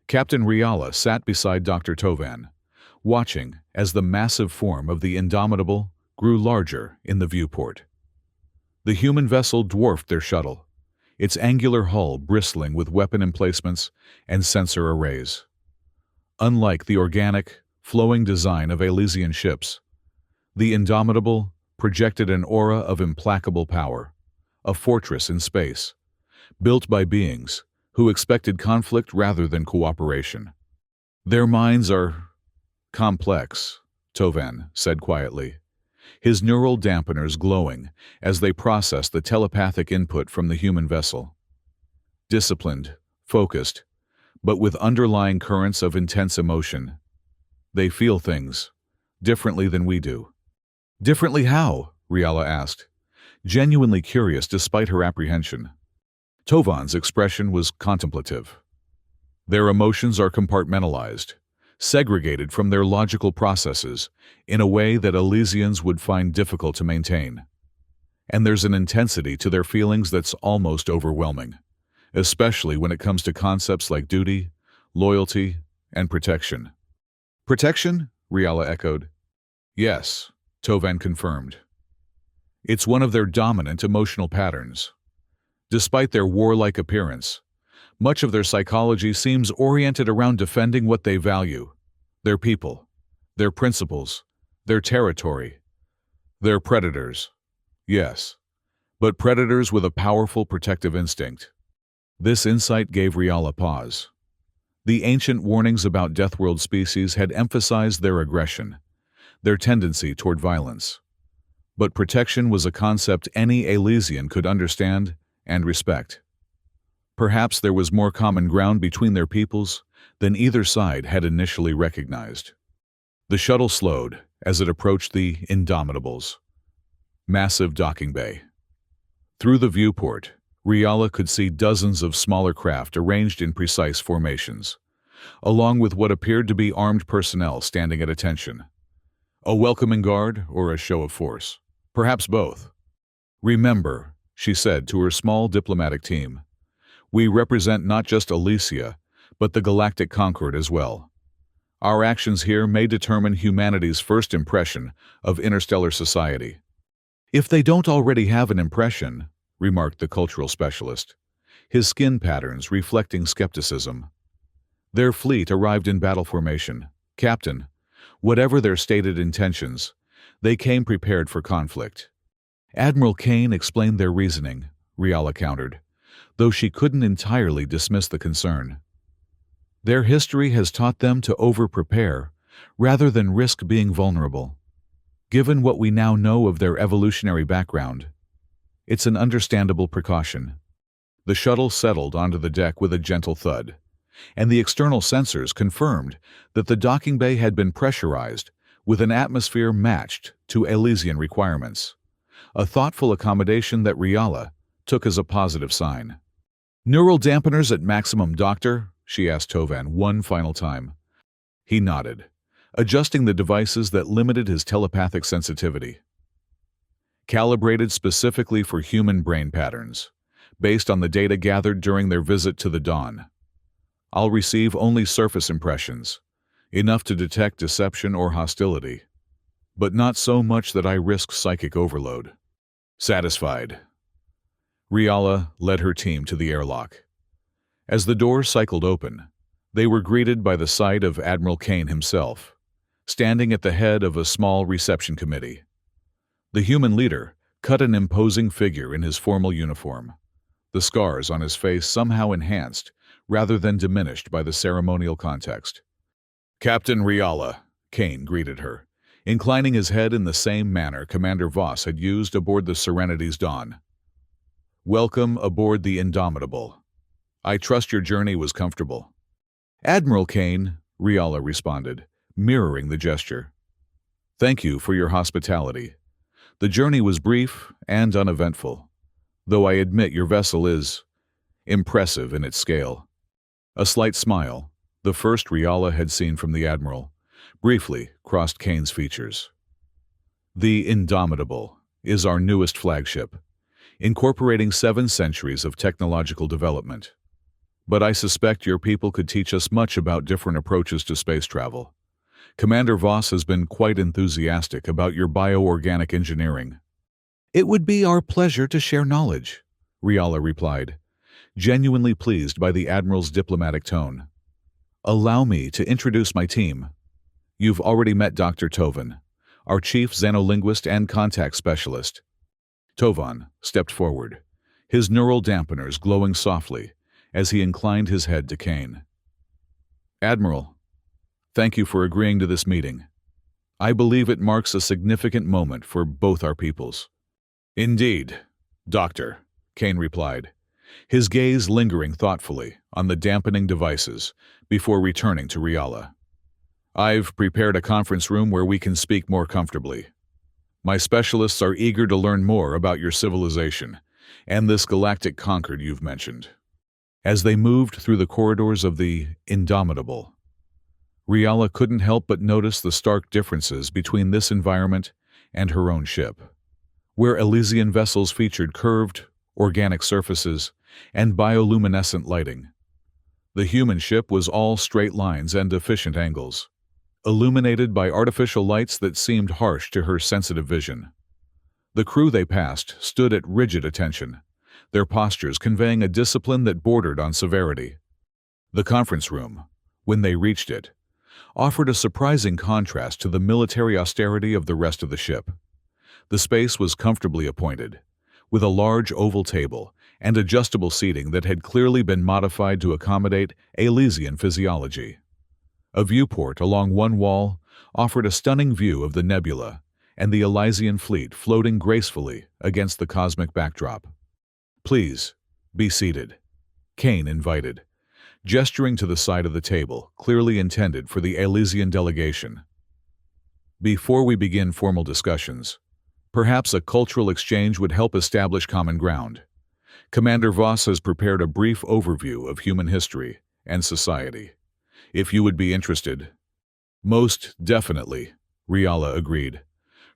Captain Riala sat beside Dr. Tovan, watching as the massive form of the Indomitable grew larger in the viewport. The human vessel dwarfed their shuttle, its angular hull bristling with weapon emplacements and sensor arrays. Unlike the organic, flowing design of Elysian ships, the Indomitable projected an aura of implacable power, a fortress in space, built by beings who expected conflict rather than cooperation. Their minds are complex, Tovan said quietly, his neural dampeners glowing as they processed the telepathic input from the human vessel. Disciplined, focused, but with underlying currents of intense emotion. They feel things differently than we do. Differently how? Riala asked, genuinely curious despite her apprehension. Tovan's expression was contemplative. Their emotions are compartmentalized, segregated from their logical processes in a way that Elysians would find difficult to maintain. And there's an intensity to their feelings that's almost overwhelming, especially when it comes to concepts like duty, loyalty, and protection. Protection? Riala echoed. Yes, Tovan confirmed. It's one of their dominant emotional patterns. Despite their warlike appearance, much of their psychology seems oriented around defending what they value: their people, their principles, their territory. They're predators. Yes, but predators with a powerful protective instinct. This insight gave Riala pause. The ancient warnings about Deathworld species had emphasized their aggression, their tendency toward violence. But protection was a concept any Elysian could understand and respect. Perhaps there was more common ground between their peoples than either side had initially recognized. The shuttle slowed as it approached the Indomitables' massive docking bay. Through the viewport, Riala could see dozens of smaller craft arranged in precise formations, along with what appeared to be armed personnel standing at attention. A welcoming guard or a show of force? Perhaps both. Remember, she said to her small diplomatic team, we represent not just Elysia, but the galactic concord as well. Our actions here may determine humanity's first impression of interstellar society. If they don't already have an impression, remarked the cultural specialist, his skin patterns reflecting skepticism. Their fleet arrived in battle formation. Captain, whatever their stated intentions, they came prepared for conflict. Admiral Kane explained their reasoning, Riala countered, though she couldn't entirely dismiss the concern. Their history has taught them to over-prepare, rather than risk being vulnerable. Given what we now know of their evolutionary background, it's an understandable precaution. The shuttle settled onto the deck with a gentle thud, and the external sensors confirmed that the docking bay had been pressurized with an atmosphere matched to Elysian requirements, a thoughtful accommodation that Riala took as a positive sign. "Neural dampeners at maximum, Doctor?" she asked Tovan one final time. He nodded, adjusting the devices that limited his telepathic sensitivity. Calibrated specifically for human brain patterns, based on the data gathered during their visit to the Dawn. I'll receive only surface impressions, enough to detect deception or hostility, but not so much that I risk psychic overload. Satisfied. Riala led her team to the airlock. As the doors cycled open, they were greeted by the sight of Admiral Kane himself, standing at the head of a small reception committee. The human leader cut an imposing figure in his formal uniform, the scars on his face somehow enhanced rather than diminished by the ceremonial context. "Captain Riala," Kane greeted her, inclining his head in the same manner Commander Voss had used aboard the Serenity's Dawn. "Welcome aboard the Indomitable. I trust your journey was comfortable." "Admiral Kane," Riala responded, mirroring the gesture. "Thank you for your hospitality. The journey was brief and uneventful, though I admit your vessel is impressive in its scale." A slight smile, the first Riala had seen from the Admiral, briefly crossed Kane's features. "The Indomitable is our newest flagship, incorporating 7 centuries of technological development. But I suspect your people could teach us much about different approaches to space travel. Commander Voss has been quite enthusiastic about your bioorganic engineering." "It would be our pleasure to share knowledge," Riala replied, genuinely pleased by the Admiral's diplomatic tone. "Allow me to introduce my team. You've already met Dr. Tovan, our chief xenolinguist and contact specialist." Tovan stepped forward, his neural dampeners glowing softly as he inclined his head to Kane. "Admiral, thank you for agreeing to this meeting. I believe it marks a significant moment for both our peoples." "Indeed, Doctor," Kane replied, his gaze lingering thoughtfully on the dampening devices before returning to Riala. "I've prepared a conference room where we can speak more comfortably. My specialists are eager to learn more about your civilization and this galactic concord you've mentioned." As they moved through the corridors of the Indomitable, Riala couldn't help but notice the stark differences between this environment and her own ship, where Elysian vessels featured curved, organic surfaces and bioluminescent lighting. The human ship was all straight lines and efficient angles, illuminated by artificial lights that seemed harsh to her sensitive vision. The crew they passed stood at rigid attention, their postures conveying a discipline that bordered on severity. The conference room, when they reached it, offered a surprising contrast to the military austerity of the rest of the ship. The space was comfortably appointed, with a large oval table and adjustable seating that had clearly been modified to accommodate Elysian physiology. A viewport along one wall offered a stunning view of the nebula and the Elysian fleet floating gracefully against the cosmic backdrop. "Please, be seated," Kane invited, gesturing to the side of the table, clearly intended for the Elysian delegation. "Before we begin formal discussions, perhaps a cultural exchange would help establish common ground. Commander Voss has prepared a brief overview of human history and society. If you would be interested." "Most definitely," Riala agreed,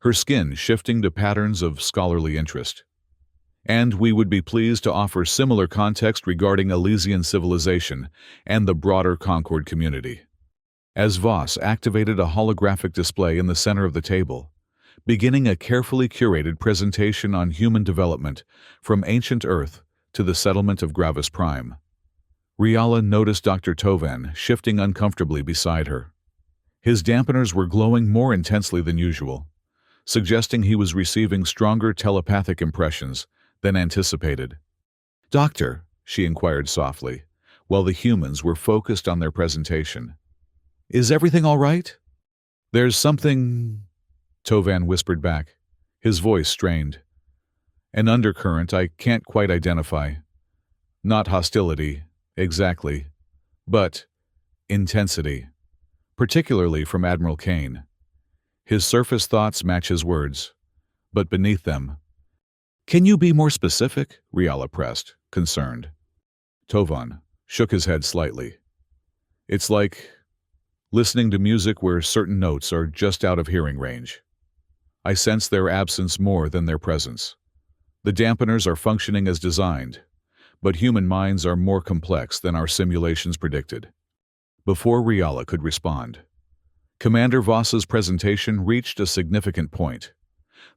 her skin shifting to patterns of scholarly interest. And we would be pleased to offer similar context regarding Elysian civilization and the broader Concord community. As Voss activated a holographic display in the center of the table, beginning a carefully curated presentation on human development from ancient Earth to the settlement of Gravis Prime, Riala noticed Dr. Tovan shifting uncomfortably beside her. His dampeners were glowing more intensely than usual, suggesting he was receiving stronger telepathic impressions than anticipated. "Doctor," she inquired softly, while the humans were focused on their presentation, "is everything all right?" "There's something," Tovan whispered back, his voice strained. "An undercurrent I can't quite identify. Not hostility, exactly, but intensity, particularly from Admiral Kane. His surface thoughts match his words, but beneath them—" "Can you be more specific?" Riala pressed, concerned. Tovan shook his head slightly. "It's like listening to music where certain notes are just out of hearing range. I sense their absence more than their presence. The dampeners are functioning as designed, but human minds are more complex than our simulations predicted." Before Riala could respond, Commander Voss's presentation reached a significant point: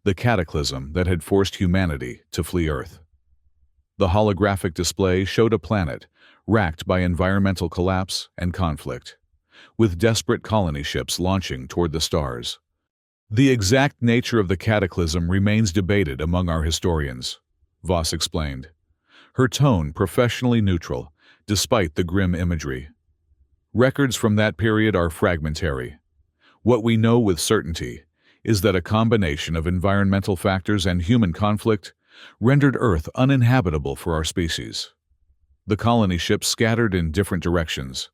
the cataclysm that had forced humanity to flee Earth. The holographic display showed a planet racked by environmental collapse and conflict, with desperate colony ships launching toward the stars. "The exact nature of the cataclysm remains debated among our historians," Voss explained, her tone professionally neutral despite the grim imagery. "Records from that period are fragmentary. What we know with certainty is that a combination of environmental factors and human conflict rendered Earth uninhabitable for our species. The colony ships scattered in different directions,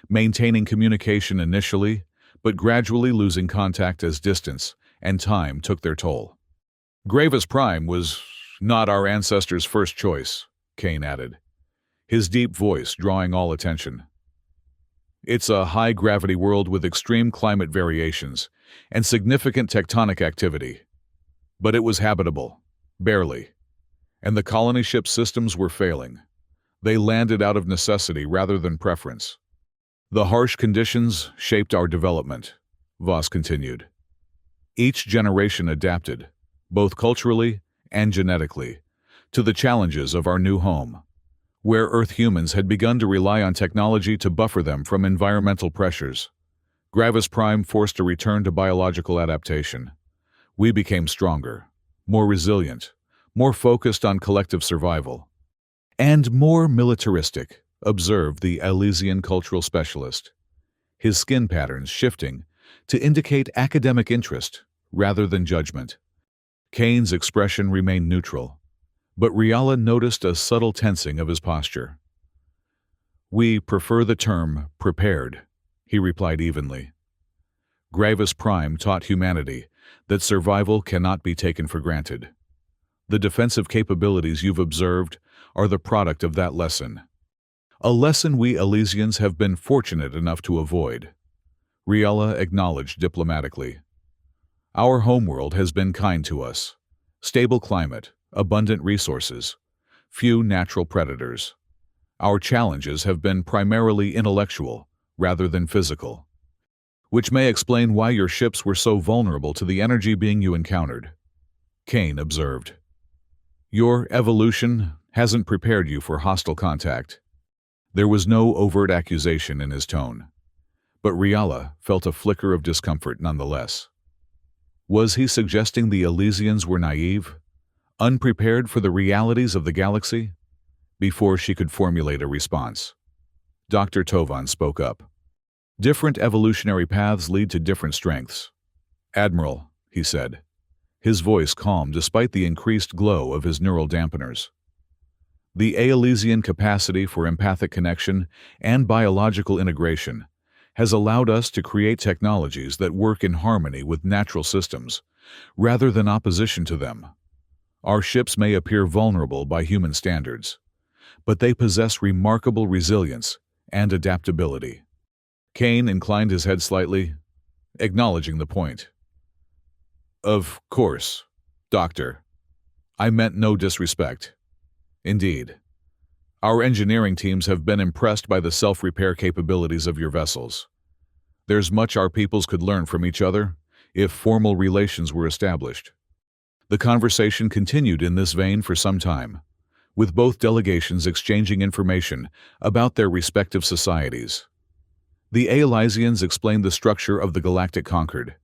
maintaining communication initially, but gradually losing contact as distance and time took their toll. Gravis Prime was not our ancestors' first choice," Kane added, his deep voice drawing all attention. "It's a high-gravity world with extreme climate variations and significant tectonic activity. But it was habitable, barely, and the colony ship systems were failing. They landed out of necessity rather than preference. The harsh conditions shaped our development," Voss continued. "Each generation adapted, both culturally and genetically, to the challenges of our new home, where Earth humans had begun to rely on technology to buffer them from environmental pressures. Gravis Prime forced a return to biological adaptation. We became stronger, more resilient, more focused on collective survival, and more militaristic," observed the Elysian cultural specialist, his skin patterns shifting to indicate academic interest rather than judgment. Kane's expression remained neutral, but Riala noticed a subtle tensing of his posture. "We prefer the term prepared," he replied evenly. "Gravis Prime taught humanity that survival cannot be taken for granted. The defensive capabilities you've observed are the product of that lesson. A lesson we Elysians have been fortunate enough to avoid," Riala acknowledged diplomatically. "Our homeworld has been kind to us. Stable climate, abundant resources, few natural predators. Our challenges have been primarily intellectual rather than physical, which may explain why your ships were so vulnerable to the energy being you encountered," Kane observed. "Your evolution hasn't prepared you for hostile contact." There was no overt accusation in his tone, but Riala felt a flicker of discomfort nonetheless. Was he suggesting the Elysians were naive, unprepared for the realities of the galaxy? Before she could formulate a response, Dr. Tovan spoke up. "Different evolutionary paths lead to different strengths. Admiral," he said, his voice calm despite the increased glow of his neural dampeners. "The Elysian capacity for empathic connection and biological integration has allowed us to create technologies that work in harmony with natural systems, rather than opposition to them. Our ships may appear vulnerable by human standards, but they possess remarkable resilience and adaptability." Kane inclined his head slightly, acknowledging the point. "Of course, Doctor. I meant no disrespect. Indeed. Our engineering teams have been impressed by the self-repair capabilities of your vessels. There's much our peoples could learn from each other if formal relations were established. The conversation continued in this vein for some time, with both delegations exchanging information about their respective societies. The Aelysians explained the structure of the Galactic Concord,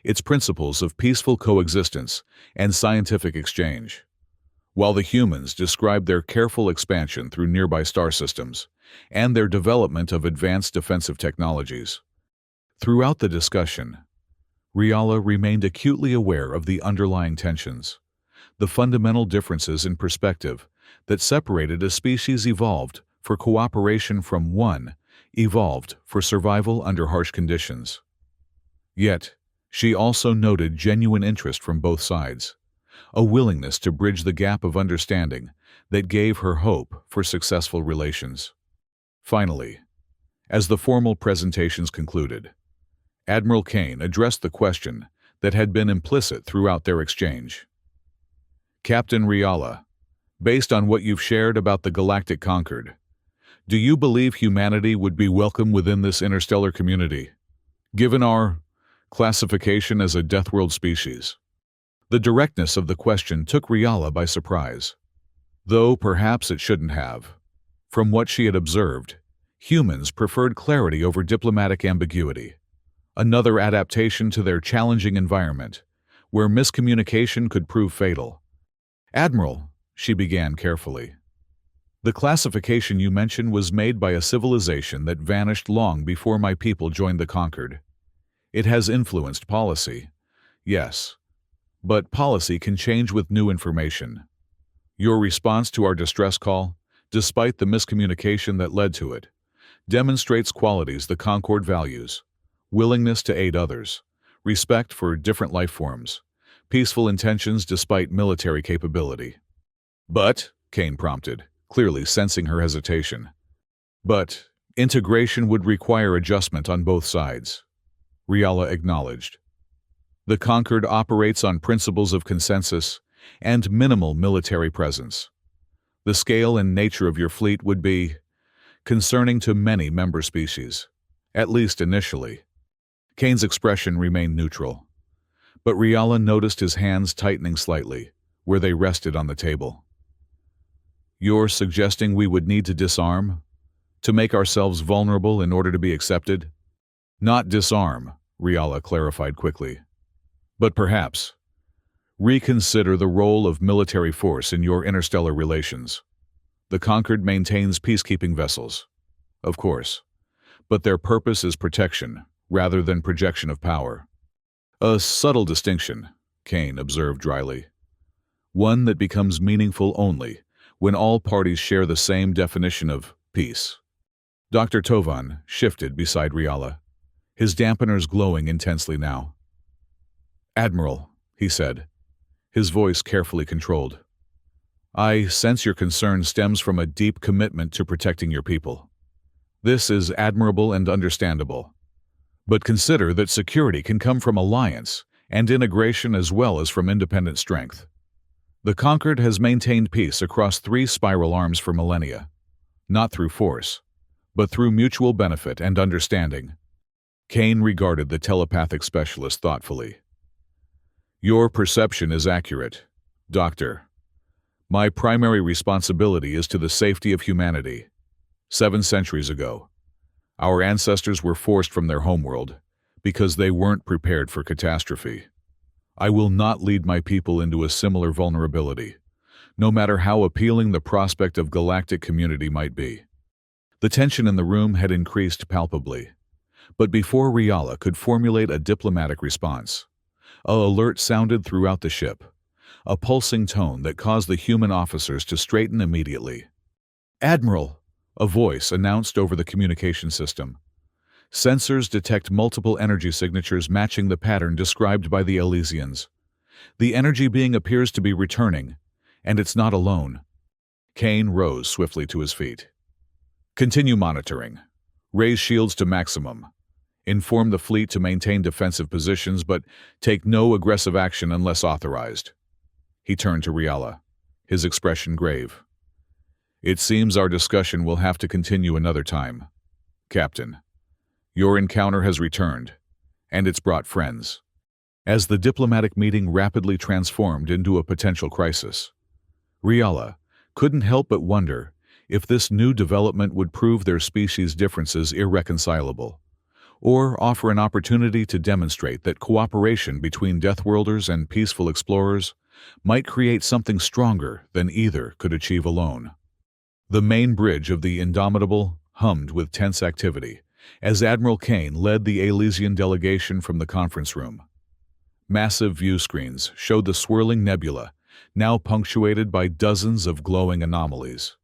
its principles of peaceful coexistence and scientific exchange, while the humans described their careful expansion through nearby star systems and their development of advanced defensive technologies. Throughout the discussion, Riala remained acutely aware of the underlying tensions, the fundamental differences in perspective that separated a species evolved for cooperation from one evolved for survival under harsh conditions. Yet, she also noted genuine interest from both sides, a willingness to bridge the gap of understanding that gave her hope for successful relations. Finally, as the formal presentations concluded, Admiral Kane addressed the question that had been implicit throughout their exchange. Captain Riala, based on what you've shared about the Galactic Concord, do you believe humanity would be welcome within this interstellar community, given our classification as a Deathworld species? The directness of the question took Riala by surprise, though perhaps it shouldn't have. From what she had observed, humans preferred clarity over diplomatic ambiguity, another adaptation to their challenging environment, where miscommunication could prove fatal. Admiral, she began carefully, the classification you mentioned was made by a civilization that vanished long before my people joined the Concord. It has influenced policy, yes, but policy can change with new information. Your response to our distress call, despite the miscommunication that led to it, demonstrates qualities the Concord values: willingness to aid others, respect for different life forms, peaceful intentions despite military capability. But, Kane prompted, clearly sensing her hesitation. But, integration would require adjustment on both sides, Riala acknowledged. The Concord operates on principles of consensus and minimal military presence. The scale and nature of your fleet would be concerning to many member species, at least initially. Kane's expression remained neutral, but Riala noticed his hands tightening slightly, where they rested on the table. You're suggesting we would need to disarm? To make ourselves vulnerable in order to be accepted? Not disarm, Riala clarified quickly. But perhaps reconsider the role of military force in your interstellar relations. The Concord maintains peacekeeping vessels, of course, but their purpose is protection rather than projection of power. A subtle distinction, Kane observed dryly. One that becomes meaningful only when all parties share the same definition of peace. Dr. Tovan shifted beside Riala, his dampeners glowing intensely now. Admiral, he said, his voice carefully controlled. I sense your concern stems from a deep commitment to protecting your people. This is admirable and understandable. But consider that security can come from alliance and integration as well as from independent strength. The Concord has maintained peace across 3 spiral arms for millennia, not through force, but through mutual benefit and understanding. Kane regarded the telepathic specialist thoughtfully. Your perception is accurate, Doctor. My primary responsibility is to the safety of humanity. 7 centuries ago, our ancestors were forced from their homeworld because they weren't prepared for catastrophe. I will not lead my people into a similar vulnerability, no matter how appealing the prospect of galactic community might be. The tension in the room had increased palpably, but before Riala could formulate a diplomatic response, an alert sounded throughout the ship, a pulsing tone that caused the human officers to straighten immediately. Admiral, a voice announced over the communication system. Sensors detect multiple energy signatures matching the pattern described by the Elysians. The energy being appears to be returning, and it's not alone. Kane rose swiftly to his feet. Continue monitoring. Raise shields to maximum. Inform the fleet to maintain defensive positions, but take no aggressive action unless authorized. He turned to Riala. his expression grave. "It seems our discussion will have to continue another time. Captain, your encounter has returned, and it's brought friends." As the diplomatic meeting rapidly transformed into a potential crisis, Riala couldn't help but wonder if this new development would prove their species' differences irreconcilable, or offer an opportunity to demonstrate that cooperation between Deathworlders and peaceful explorers might create something stronger than either could achieve alone. The main bridge of the Indomitable hummed with tense activity as Admiral Kane led the Elysian delegation from the conference room. Massive view screens showed the swirling nebula, now punctuated by dozens of glowing anomalies,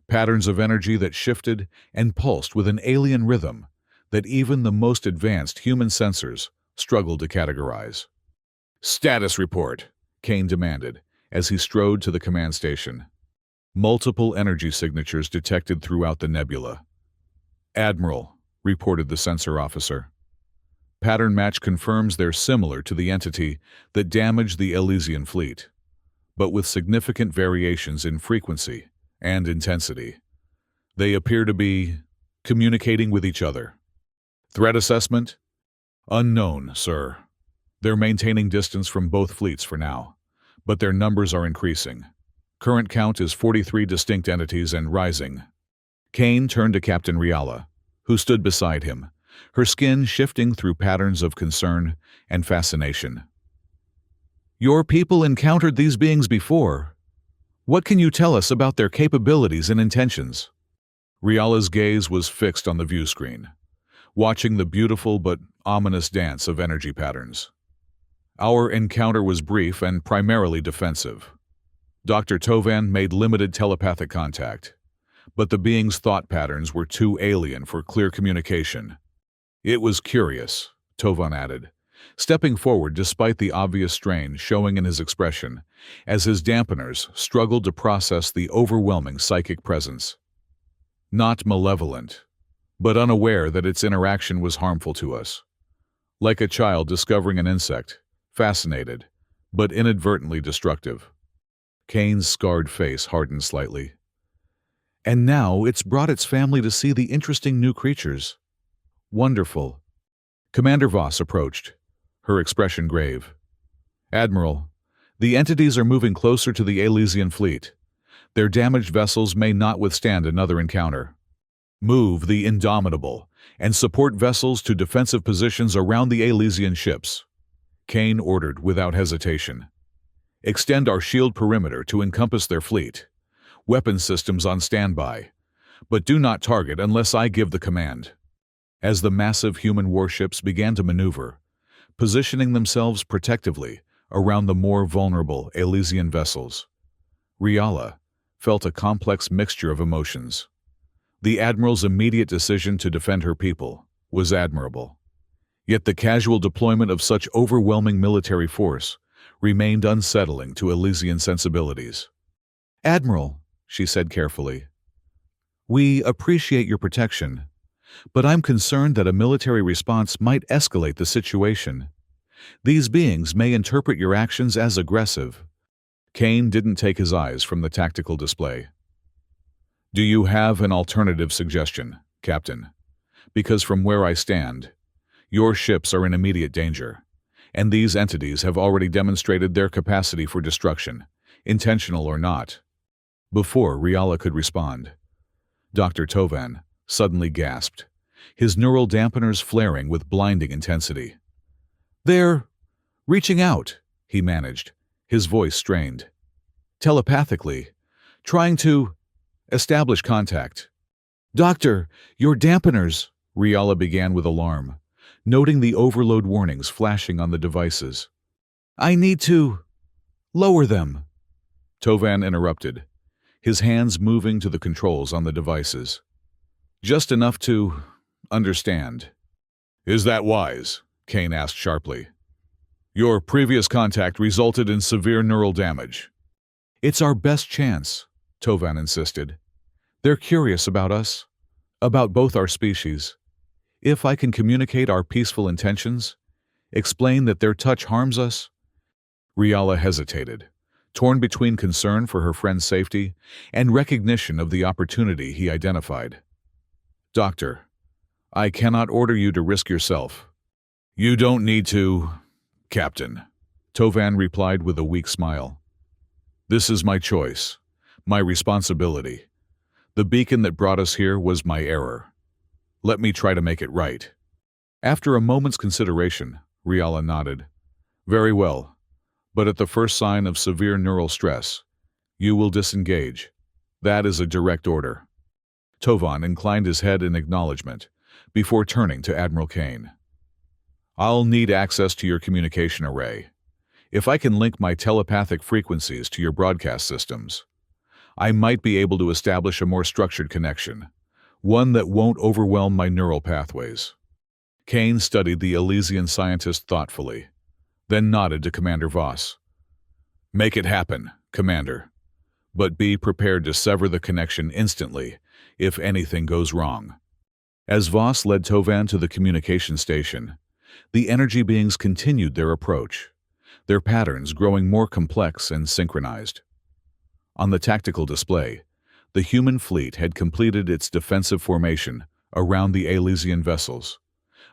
patterns of energy that shifted and pulsed with an alien rhythm that even the most advanced human sensors struggled to categorize. "Status report," Kane demanded as he strode to the command station. Multiple energy signatures detected throughout the nebula. "Admiral," reported the sensor officer. "Pattern match confirms they're similar to the entity that damaged the Elysian fleet, but with significant variations in frequency and intensity. They appear to be communicating with each other." "Threat assessment?" "Unknown, sir. They're maintaining distance from both fleets for now, but their numbers are increasing. Current count is 43 distinct entities and rising." Kane turned to Captain Riala, who stood beside him, her skin shifting through patterns of concern and fascination. "Your people encountered these beings before. What can you tell us about their capabilities and intentions?" Riala's gaze was fixed on the view screen, watching the beautiful but ominous dance of energy patterns. "Our encounter was brief and primarily defensive. Dr. Tovan made limited telepathic contact, but the being's thought patterns were too alien for clear communication. It was curious," Tovan added, stepping forward despite the obvious strain showing in his expression as his dampeners struggled to process the overwhelming psychic presence. "Not malevolent, but unaware that its interaction was harmful to us. Like a child discovering an insect, fascinated, but inadvertently destructive." Kane's scarred face hardened slightly. "And now it's brought its family to see the interesting new creatures. Wonderful." Commander Voss approached, her expression grave. "Admiral, the entities are moving closer to the Elysian fleet. Their damaged vessels may not withstand another encounter. Move the Indomitable and support vessels to defensive positions around the Elysian ships," Kane ordered without hesitation. "Extend our shield perimeter to encompass their fleet. Weapon systems on standby, but do not target unless I give the command." As the massive human warships began to maneuver, positioning themselves protectively around the more vulnerable Elysian vessels, Riala felt a complex mixture of emotions. The Admiral's immediate decision to defend her people was admirable, yet the casual deployment of such overwhelming military force remained unsettling to Elysian sensibilities. "Admiral," she said carefully, "we appreciate your protection, but I'm concerned that a military response might escalate the situation. These beings may interpret your actions as aggressive." Kane didn't take his eyes from the tactical display. "Do you have an alternative suggestion, Captain? Because from where I stand, your ships are in immediate danger, and these entities have already demonstrated their capacity for destruction, intentional or not." Before Riala could respond, Dr. Tovan suddenly gasped, his neural dampeners flaring with blinding intensity. "They're reaching out," he managed, his voice strained. "Telepathically, trying to establish contact." "Doctor, your dampeners," Riala began with alarm, noting the overload warnings flashing on the devices. "I need to lower them." Tovan interrupted, his hands moving to the controls on the devices. "Just enough to understand." "Is that wise?" Kane asked sharply. "Your previous contact resulted in severe neural damage." "It's our best chance," Tovan insisted. "They're curious about us, about both our species. If I can communicate our peaceful intentions, explain that their touch harms us." Riala hesitated, torn between concern for her friend's safety and recognition of the opportunity he identified. "Doctor, I cannot order you to risk yourself." "You don't need to, Captain," Tovan replied with a weak smile. "This is my choice, my responsibility. The beacon that brought us here was my error. Let me try to make it right." After a moment's consideration, Riala nodded. "Very well, but at the first sign of severe neural stress, you will disengage. That is a direct order." Tovan inclined his head in acknowledgement, before turning to Admiral Kane. "I'll need access to your communication array. If I can link my telepathic frequencies to your broadcast systems, I might be able to establish a more structured connection, one that won't overwhelm my neural pathways." Kane studied the Elysian scientist thoughtfully, then nodded to Commander Voss. "Make it happen, Commander. But be prepared to sever the connection instantly if anything goes wrong." As Voss led Tovan to the communication station, the energy beings continued their approach, their patterns growing more complex and synchronized. On the tactical display, the human fleet had completed its defensive formation around the Elysian vessels,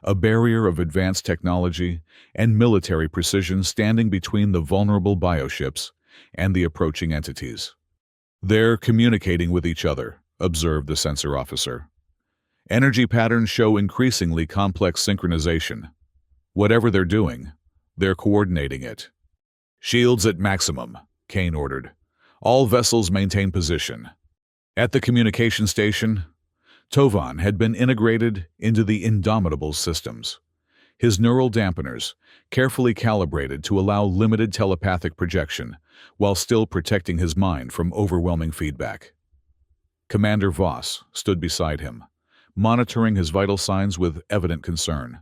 a barrier of advanced technology and military precision standing between the vulnerable bioships and the approaching entities. "They're communicating with each other," observed the sensor officer. "Energy patterns show increasingly complex synchronization. Whatever they're doing, they're coordinating it." "Shields at maximum," Kane ordered. "All vessels maintain position." At the communication station, Tovan had been integrated into the Indomitable's systems, his neural dampeners carefully calibrated to allow limited telepathic projection while still protecting his mind from overwhelming feedback. Commander Voss stood beside him, monitoring his vital signs with evident concern.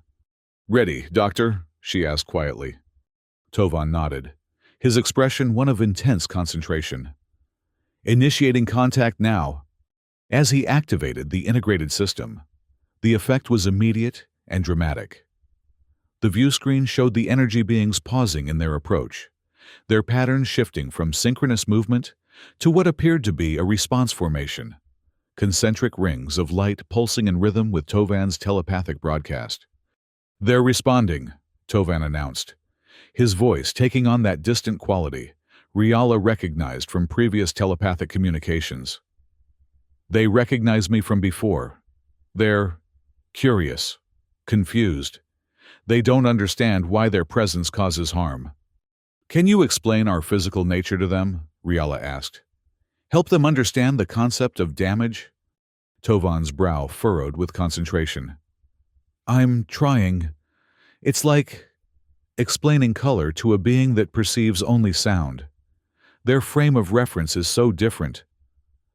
"Ready, Doctor?" she asked quietly. Tovan nodded, his expression one of intense concentration. "Initiating contact now." As he activated the integrated system, the effect was immediate and dramatic. The view screen showed the energy beings pausing in their approach, their patterns shifting from synchronous movement to what appeared to be a response formation, concentric rings of light pulsing in rhythm with Tovan's telepathic broadcast. "They're responding," Tovan announced, his voice taking on that distant quality Riala recognized from previous telepathic communications. "They recognize me from before. They're curious, confused. They don't understand why their presence causes harm." "Can you explain our physical nature to them?" Riala asked. "Help them understand the concept of damage?" Tovan's brow furrowed with concentration. "I'm trying. It's like explaining color to a being that perceives only sound. Their frame of reference is so different,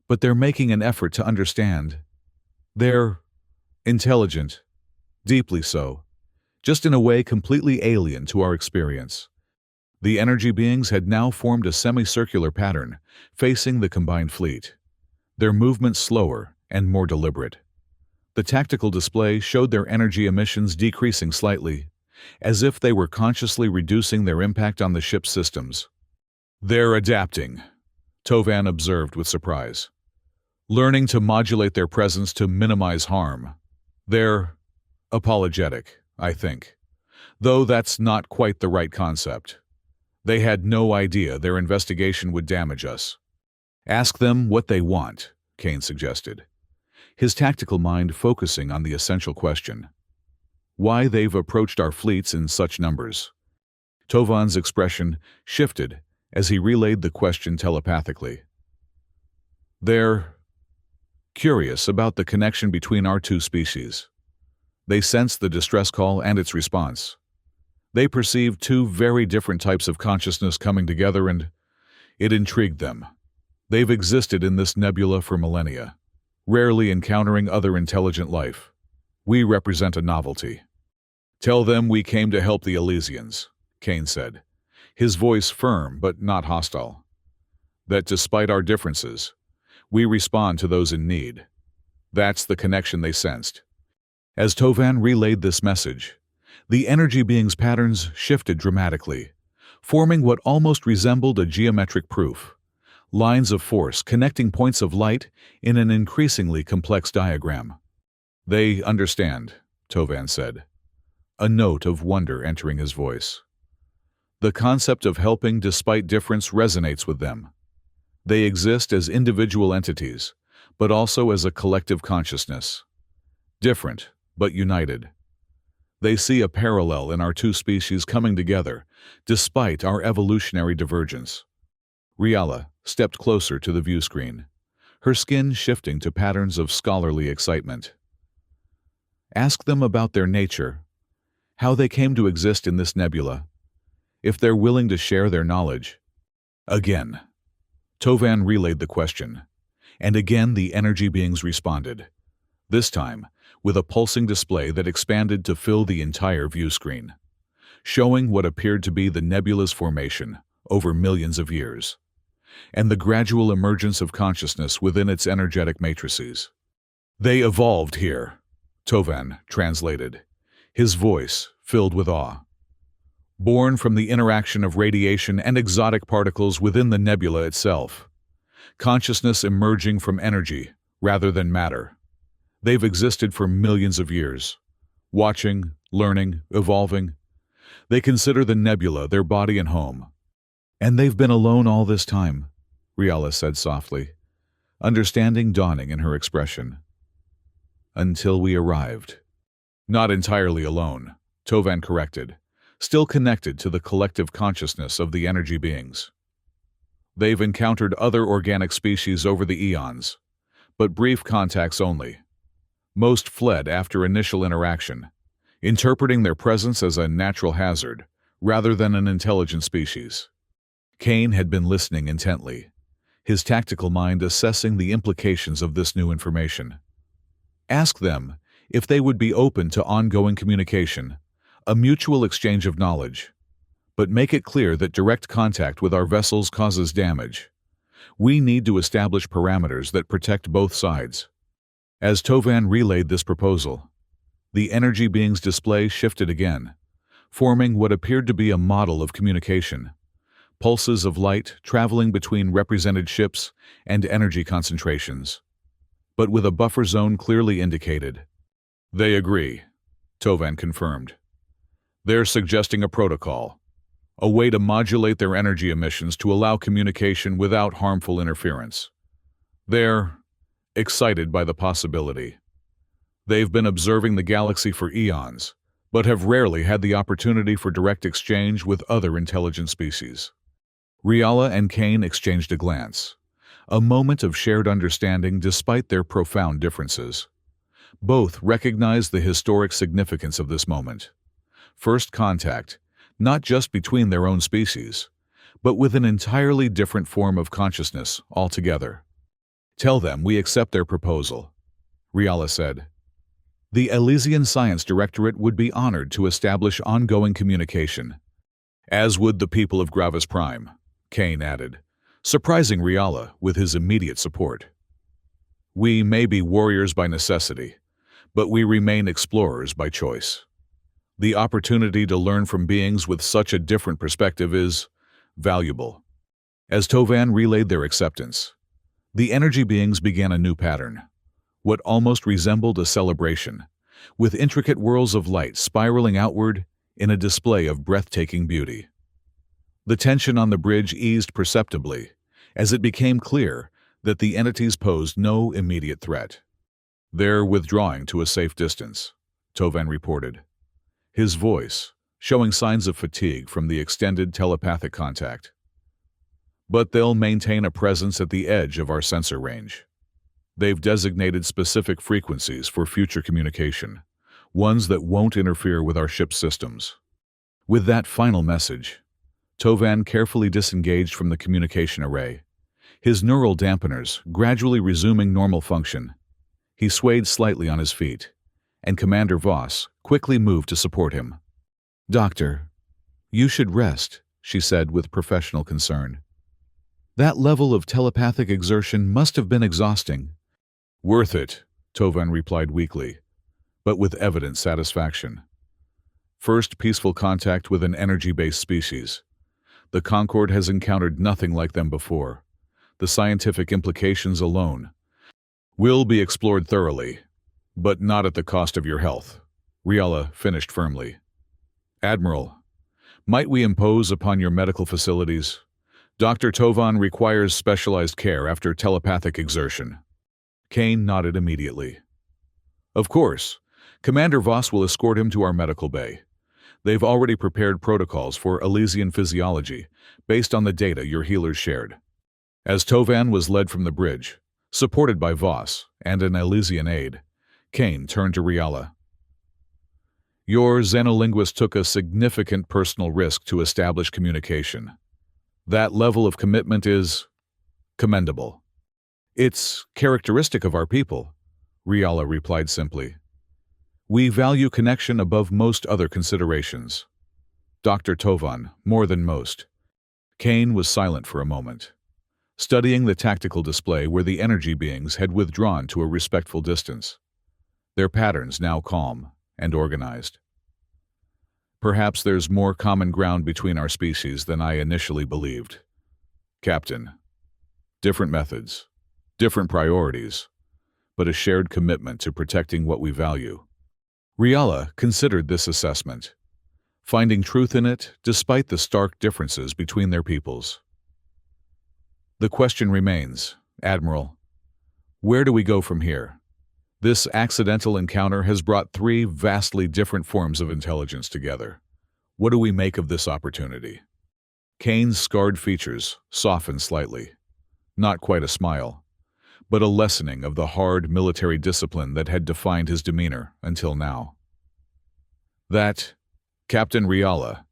but they're making an effort to understand. They're intelligent, deeply so, just in a way completely alien to our experience." The energy beings had now formed a semicircular pattern facing the combined fleet, their movements slower and more deliberate. The tactical display showed their energy emissions decreasing slightly, as if they were consciously reducing their impact on the ship's systems. "They're adapting," Tovan observed with surprise. "Learning to modulate their presence to minimize harm. They're apologetic, I think. Though that's not quite the right concept. They had no idea their investigation would damage us." "Ask them what they want," Kane suggested, his tactical mind focusing on the essential question. "Why they've approached our fleets in such numbers." Tovan's expression shifted as he relayed the question telepathically. "They're curious about the connection between our two species. They sense the distress call and its response. They perceive two very different types of consciousness coming together, and it intrigued them. They've existed in this nebula for millennia, rarely encountering other intelligent life. We represent a novelty." "Tell them we came to help the Elysians," Kane said, his voice firm but not hostile. "That despite our differences, we respond to those in need." That's the connection they sensed. As Tovan relayed this message, the energy being's patterns shifted dramatically, forming what almost resembled a geometric proof. Lines of force connecting points of light in an increasingly complex diagram. "They understand," Tovan said, a note of wonder entering his voice. "The concept of helping despite difference resonates with them. They exist as individual entities, but also as a collective consciousness. Different, but united. They see a parallel in our two species coming together, despite our evolutionary divergence." Riala stepped closer to the view screen, her skin shifting to patterns of scholarly excitement. "Ask them about their nature, how they came to exist in this nebula, if they're willing to share their knowledge." Again, Tovan relayed the question, and again the energy beings responded, this time with a pulsing display that expanded to fill the entire view screen, showing what appeared to be the nebula's formation over millions of years, and the gradual emergence of consciousness within its energetic matrices. "They evolved here," Tovan translated, his voice filled with awe. "Born from the interaction of radiation and exotic particles within the nebula itself. Consciousness emerging from energy rather than matter. They've existed for millions of years, watching, learning, evolving. They consider the nebula their body and home. And they've been alone all this time," Riala said softly, understanding dawning in her expression. "Until we arrived." "Not entirely alone," Tovan corrected, still connected to the collective consciousness of the energy beings. "They've encountered other organic species over the eons, but brief contacts only. Most fled after initial interaction, interpreting their presence as a natural hazard rather than an intelligent species." Kane had been listening intently, his tactical mind assessing the implications of this new information. "Ask them if they would be open to ongoing communication, a mutual exchange of knowledge. But make it clear that direct contact with our vessels causes damage. We need to establish parameters that protect both sides." As Tovan relayed this proposal, the energy being's display shifted again, forming what appeared to be a model of communication. Pulses of light traveling between represented ships and energy concentrations, but with a buffer zone clearly indicated. "They agree," Tovan confirmed. "They're suggesting a protocol, a way to modulate their energy emissions to allow communication without harmful interference. They're excited by the possibility. They've been observing the galaxy for eons, but have rarely had the opportunity for direct exchange with other intelligent species." Riala and Kane exchanged a glance, a moment of shared understanding despite their profound differences. Both recognized the historic significance of this moment. First contact, not just between their own species, but with an entirely different form of consciousness altogether. "Tell them we accept their proposal," Riala said. "The Elysian Science Directorate would be honored to establish ongoing communication." "As would the people of Gravis Prime," Kane added, surprising Riala with his immediate support. "We may be warriors by necessity, but we remain explorers by choice. The opportunity to learn from beings with such a different perspective is valuable." As Tovan relayed their acceptance, the energy beings began a new pattern, what almost resembled a celebration, with intricate whirls of light spiraling outward in a display of breathtaking beauty. The tension on the bridge eased perceptibly as it became clear that the entities posed no immediate threat. "They're withdrawing to a safe distance," Tovan reported, his voice showing signs of fatigue from the extended telepathic contact. "But they'll maintain a presence at the edge of our sensor range. They've designated specific frequencies for future communication, ones that won't interfere with our ship's systems." With that final message, Tovan carefully disengaged from the communication array, his neural dampeners gradually resuming normal function. He swayed slightly on his feet, and Commander Voss quickly moved to support him. "Doctor, you should rest," she said with professional concern. "That level of telepathic exertion must have been exhausting." "Worth it," Tovan replied weakly, but with evident satisfaction. First peaceful contact with an energy-based species. The Concorde has encountered nothing like them before. The scientific implications alone will be explored thoroughly, but not at the cost of your health," Riala finished firmly. "Admiral, might we impose upon your medical facilities? Dr. Tovan requires specialized care after telepathic exertion." Kane nodded immediately. "Of course. Commander Voss will escort him to our medical bay. They've already prepared protocols for Elysian physiology based on the data your healers shared." As Tovan was led from the bridge, supported by Voss and an Elysian aide, Kane turned to Riala. "Your xenolinguist took a significant personal risk to establish communication. That level of commitment is commendable." "It's characteristic of our people," Riala replied simply. "We value connection above most other considerations." Dr. Tovan, more than most. Kane was silent for a moment, studying the tactical display where the energy beings had withdrawn to a respectful distance, their patterns now calm and organized. "Perhaps there's more common ground between our species than I initially believed. Captain, different methods, different priorities, but a shared commitment to protecting what we value." Riala considered this assessment, finding truth in it despite the stark differences between their peoples. "The question remains, Admiral, where do we go from here? This accidental encounter has brought three vastly different forms of intelligence together. What do we make of this opportunity?" Kane's scarred features softened slightly. Not quite a smile, but a lessening of the hard military discipline that had defined his demeanor until now. "That, Captain Riala,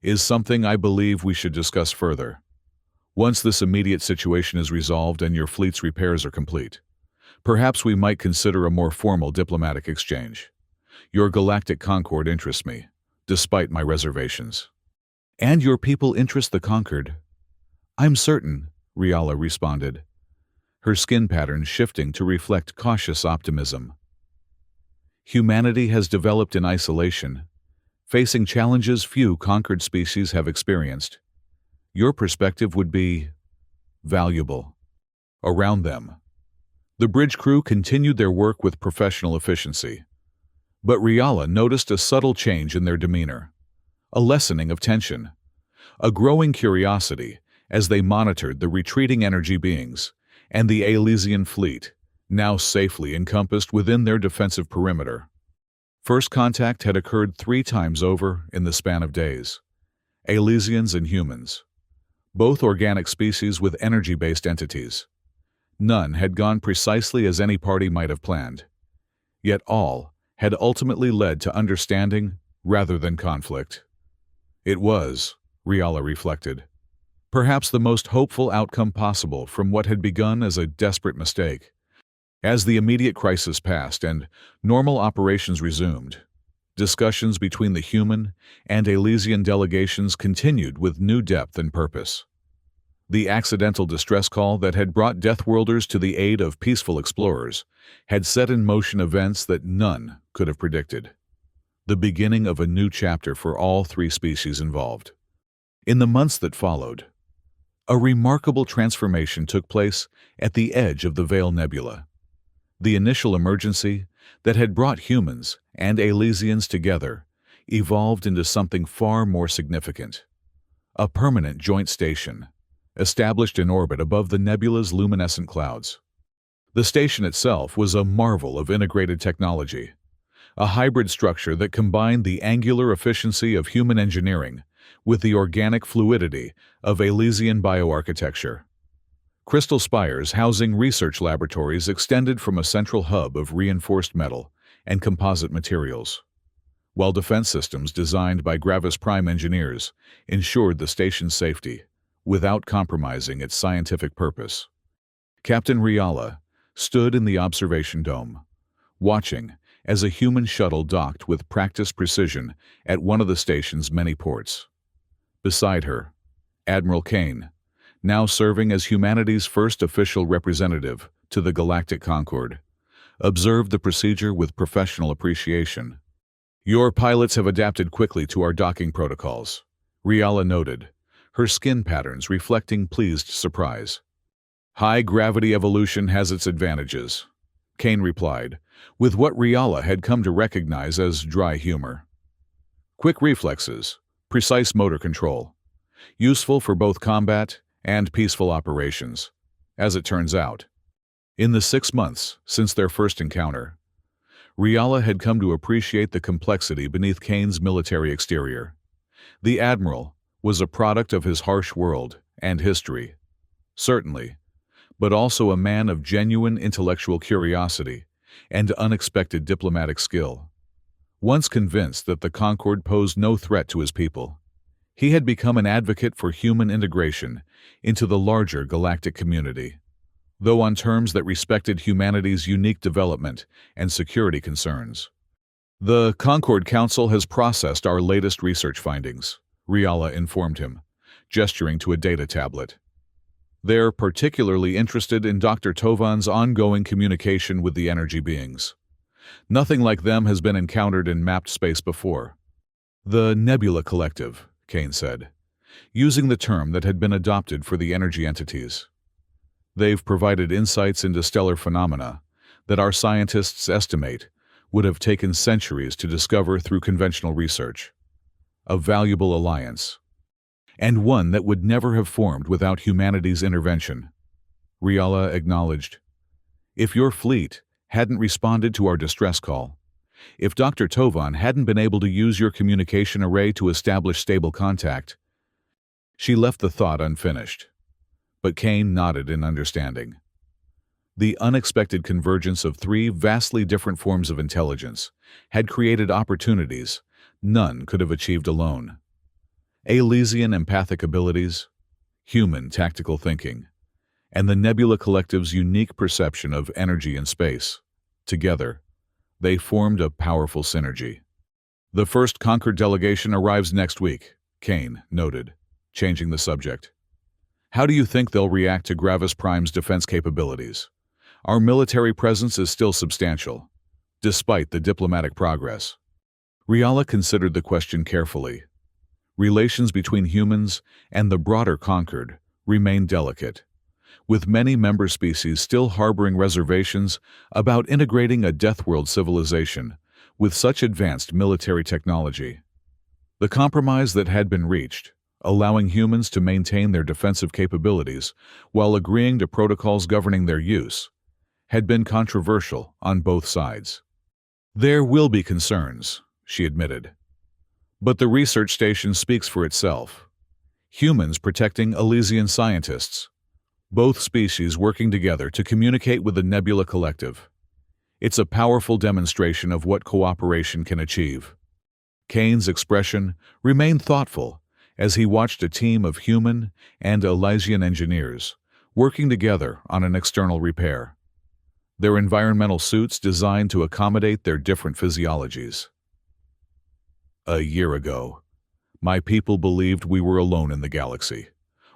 is something I believe we should discuss further. Once this immediate situation is resolved and your fleet's repairs are complete, perhaps we might consider a more formal diplomatic exchange. Your galactic concord interests me, despite my reservations." "And your people interest the conquered?" "I'm certain," Riala responded, her skin pattern shifting to reflect cautious optimism. "Humanity has developed in isolation, facing challenges few conquered species have experienced. Your perspective would be valuable." Around them, the bridge crew continued their work with professional efficiency, but Riala noticed a subtle change in their demeanor, a lessening of tension, a growing curiosity as they monitored the retreating energy beings and the Elysian fleet, now safely encompassed within their defensive perimeter. First contact had occurred 3 times over in the span of days. Elysians and humans, both organic species with energy-based entities. None had gone precisely as any party might have planned, yet all had ultimately led to understanding rather than conflict. It was, Riala reflected, perhaps the most hopeful outcome possible from what had begun as a desperate mistake. As the immediate crisis passed and normal operations resumed, discussions between the human and Elysian delegations continued with new depth and purpose. The accidental distress call that had brought Deathworlders to the aid of peaceful explorers had set in motion events that none could have predicted. The beginning of a new chapter for all 3 species involved. In the months that followed, a remarkable transformation took place at the edge of the Veil Nebula. The initial emergency that had brought humans and Elysians together evolved into something far more significant. A permanent joint station, established in orbit above the nebula's luminescent clouds. The station itself was a marvel of integrated technology, a hybrid structure that combined the angular efficiency of human engineering with the organic fluidity of Elysian bioarchitecture. Crystal spires housing research laboratories extended from a central hub of reinforced metal and composite materials, while defense systems designed by Gravis Prime engineers ensured the station's safety without compromising its scientific purpose. Captain Riala stood in the observation dome, watching as a human shuttle docked with practiced precision at one of the station's many ports. Beside her, Admiral Kane, now serving as humanity's first official representative to the Galactic Concord, observed the procedure with professional appreciation. "Your pilots have adapted quickly to our docking protocols," Riala noted, her skin patterns reflecting pleased surprise. High-gravity evolution has its advantages, Kane replied, with what Riala had come to recognize as dry humor. Quick reflexes, precise motor control, useful for both combat and peaceful operations, as it turns out. In the 6 months since their first encounter, Riala had come to appreciate the complexity beneath Kane's military exterior. The Admiral was a product of his harsh world and history, certainly, but also a man of genuine intellectual curiosity and unexpected diplomatic skill. Once convinced that the Concorde posed no threat to his people, he had become an advocate for human integration into the larger galactic community, though on terms that respected humanity's unique development and security concerns. The Concorde Council has processed our latest research findings, Riala informed him, gesturing to a data tablet. They're particularly interested in Dr. Tovan's ongoing communication with the energy beings. Nothing like them has been encountered in mapped space before. The Nebula Collective, Kane said, using the term that had been adopted for the energy entities. They've provided insights into stellar phenomena that our scientists estimate would have taken centuries to discover through conventional research. A valuable alliance, and one that would never have formed without humanity's intervention, Riala acknowledged. If your fleet hadn't responded to our distress call, if Dr. Tovan hadn't been able to use your communication array to establish stable contact. She left the thought unfinished, but Kane nodded in understanding. The unexpected convergence of 3 vastly different forms of intelligence had created opportunities none could have achieved alone. Elysian empathic abilities, human tactical thinking, and the Nebula Collective's unique perception of energy and space. Together, they formed a powerful synergy. The first Concord delegation arrives next week, Kane noted, changing the subject. How do you think they'll react to Gravis Prime's defense capabilities? Our military presence is still substantial, despite the diplomatic progress. Riala considered the question carefully. Relations between humans and the broader Concord remain delicate, with many member species still harboring reservations about integrating a Deathworld civilization with such advanced military technology. The compromise that had been reached, allowing humans to maintain their defensive capabilities while agreeing to protocols governing their use, had been controversial on both sides. There will be concerns, she admitted. But the research station speaks for itself. Humans protecting Elysian scientists, both species working together to communicate with the Nebula Collective. It's a powerful demonstration of what cooperation can achieve. Kane's expression remained thoughtful as he watched a team of human and Elysian engineers working together on an external repair, their environmental suits designed to accommodate their different physiologies. A year ago, my people believed we were alone in the galaxy,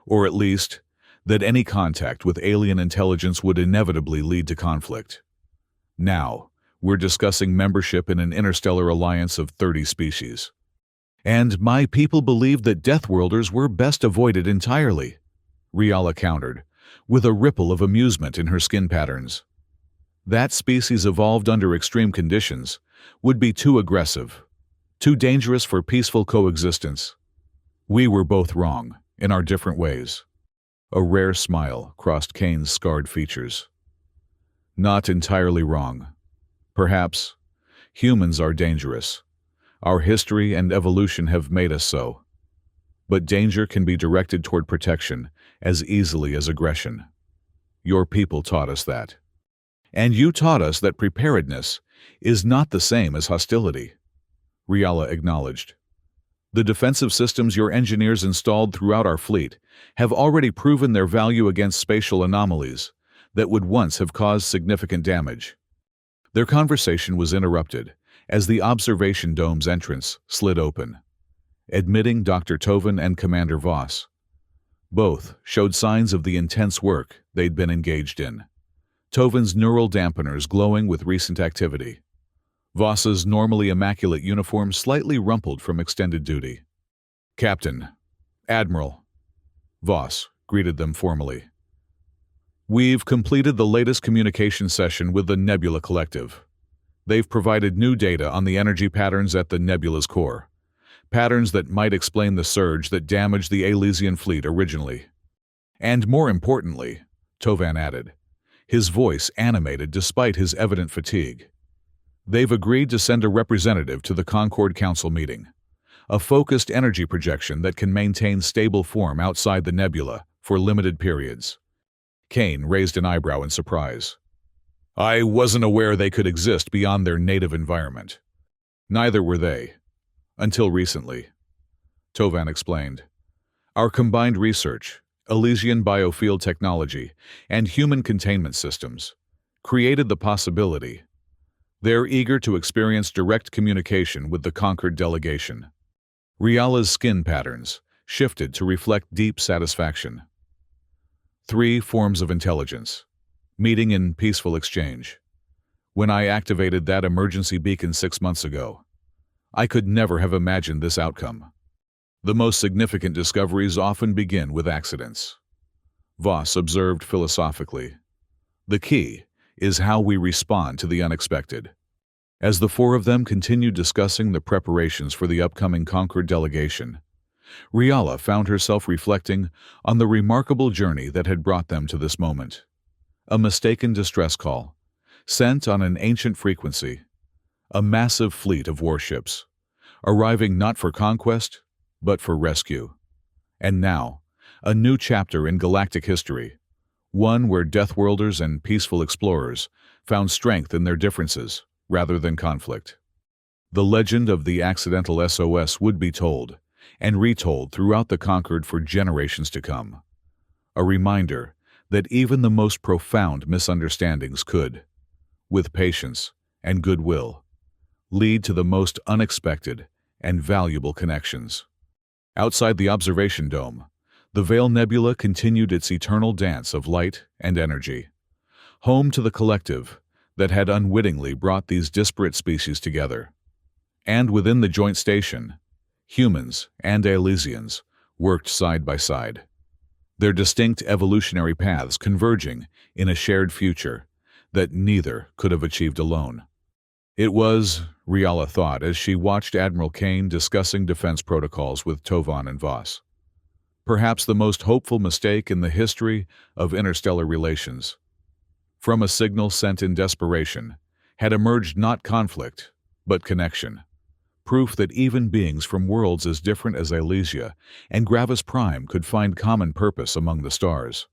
or at least that any contact with alien intelligence would inevitably lead to conflict. Now, we're discussing membership in an interstellar alliance of 30 species. And my people believed that Deathworlders were best avoided entirely, Riala countered, with a ripple of amusement in her skin patterns. That species evolved under extreme conditions would be too aggressive, too dangerous for peaceful coexistence. We were both wrong, in our different ways. A rare smile crossed Kane's scarred features. Not entirely wrong. Perhaps humans are dangerous. Our history and evolution have made us so. But danger can be directed toward protection as easily as aggression. Your people taught us that. And you taught us that preparedness is not the same as hostility, Riala acknowledged. The defensive systems your engineers installed throughout our fleet have already proven their value against spatial anomalies that would once have caused significant damage. Their conversation was interrupted as the observation dome's entrance slid open, admitting Dr. Tovan and Commander Voss. Both showed signs of the intense work they'd been engaged in, Tovan's neural dampeners glowing with recent activity. Voss's normally immaculate uniform slightly rumpled from extended duty. Captain, Admiral, Voss greeted them formally. "We've completed the latest communication session with the Nebula Collective. They've provided new data on the energy patterns at the nebula's core, patterns that might explain the surge that damaged the Elysian fleet originally. And more importantly," Tovan added, his voice animated despite his evident fatigue, "they've agreed to send a representative to the Concord Council meeting, a focused energy projection that can maintain stable form outside the nebula for limited periods." Kane raised an eyebrow in surprise. "I wasn't aware they could exist beyond their native environment." "Neither were they. Until recently," Tovan explained. "Our combined research, Elysian biofield technology, and human containment systems created the possibility. They're eager to experience direct communication with the conquered delegation." Riala's skin patterns shifted to reflect deep satisfaction. 3 forms of intelligence, meeting in peaceful exchange. When I activated that emergency beacon 6 months ago, I could never have imagined this outcome. The most significant discoveries often begin with accidents. Voss observed philosophically. The key is how we respond to the unexpected. As the 4 of them continued discussing the preparations for the upcoming Concord delegation, Riala found herself reflecting on the remarkable journey that had brought them to this moment. A mistaken distress call, sent on an ancient frequency, a massive fleet of warships, arriving not for conquest, but for rescue. And now, a new chapter in galactic history, one where Deathworlders and peaceful explorers found strength in their differences rather than conflict. The legend of the accidental SOS would be told and retold throughout the Concord for generations to come. A reminder that even the most profound misunderstandings could, with patience and goodwill, lead to the most unexpected and valuable connections. Outside the observation dome, the Veil Nebula continued its eternal dance of light and energy, home to the collective that had unwittingly brought these disparate species together. And within the joint station, humans and Elysians worked side by side, their distinct evolutionary paths converging in a shared future that neither could have achieved alone. It was, Riala thought as she watched Admiral Kane discussing defense protocols with Tovan and Voss, perhaps the most hopeful mistake in the history of interstellar relations. From a signal sent in desperation had emerged not conflict, but connection, proof that even beings from worlds as different as Elysia and Gravis Prime could find common purpose among the stars.